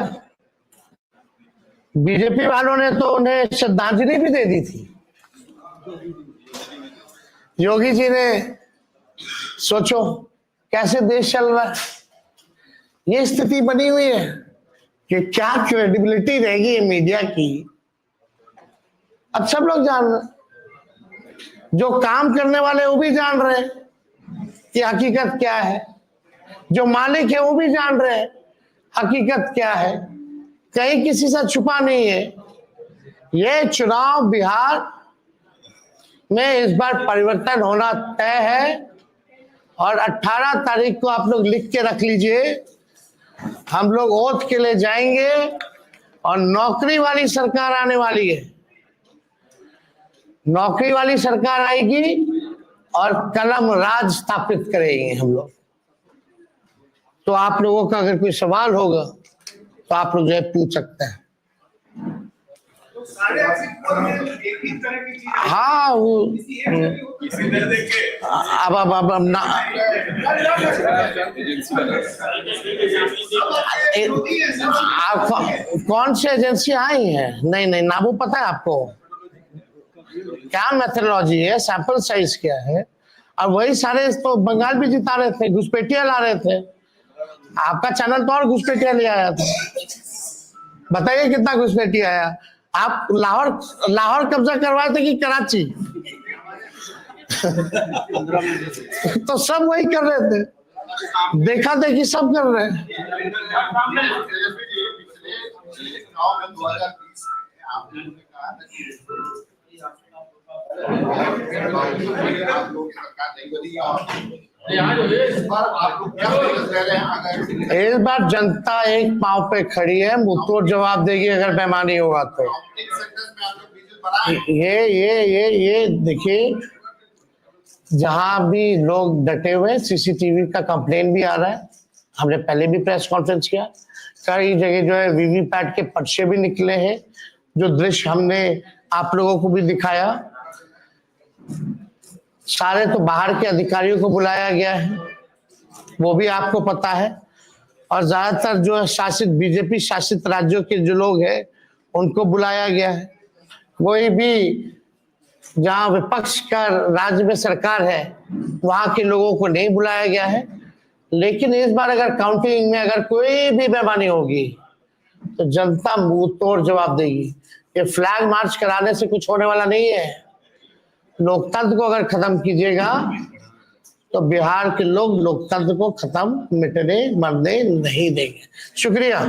बीजेपी वालों ने तो उन्हें श्रद्धांजलि भी दे दी थी। योगी जी ने, सोचो कैसे देश चल रहा है। ये स्थिति बनी हुई है कि क्या क्रेडिबिलिटी रहेगी मीडिया की। अब सब लोग जान रहे, जो काम करने वाले वो भी जान रहे हैं कि हकीकत क्या है, जो मालिक है वो भी जान रहे हैं हकीकत क्या है। कहीं किसी से छुपा नहीं है। ये चुनाव बिहार में इस बार परिवर्तन होना तय है और 18 तारीख को आप लोग लिख के रख लीजिए। हम लोग ओथ के लिए जाएंगे और नौकरी वाली सरकार आने वाली है। नौकरी वाली सरकार आएगी और कलम राज स्थापित करेंगे हम लोग। तो आप लोगों का अगर कोई सवाल होगा तो आप लोग जो है पूछ सकते हैं। हाँ वो अब ना आप कौन सी एजेंसी आई है? नहीं ना, वो पता है आपको क्या मेथोडोलॉजी है, सैंपल साइज क्या है। और वही सारे तो बंगाल भी जिता रहे थे, घुसपैठिया ला रहे थे। आपका चैनल तो और घुसपैठिया ले आया था। बताइए कितना घुसपैठिया आया। आप लाहौर कब्जा करवाए थे कि कराची? तो सब वही कर रहे थे, देखा देखी सब कर रहे हैं। इस बार जनता एक पांव पे खड़ी है, मुंहतोड़ जवाब देगी अगर बेईमानी होगा तो। ये देखिए, जहां भी लोग डटे हुए, सीसीटीवी का कंप्लेन भी आ रहा है। हमने पहले भी प्रेस कॉन्फ्रेंस किया, कई जगह जो है वीवीपैट के पर्चे भी निकले हैं, जो दृश्य हमने आप लोगों को भी दिखाया। सारे तो बाहर के अधिकारियों को बुलाया गया है, वो भी आपको पता है। और ज्यादातर जो है शासित बीजेपी शासित राज्यों के जो लोग हैं उनको बुलाया गया है। कोई भी जहां विपक्ष का राज्य में सरकार है वहां के लोगों को नहीं बुलाया गया है। लेकिन इस बार अगर काउंटिंग में अगर कोई भी बेईमानी होगी तो जनता मुंह तोड़ जवाब देगी। ये फ्लैग मार्च कराने से कुछ होने वाला नहीं है। लोकतंत्र को अगर खत्म कीजिएगा तो बिहार के लोग लोकतंत्र को खत्म मिटने मरने नहीं देंगे। शुक्रिया।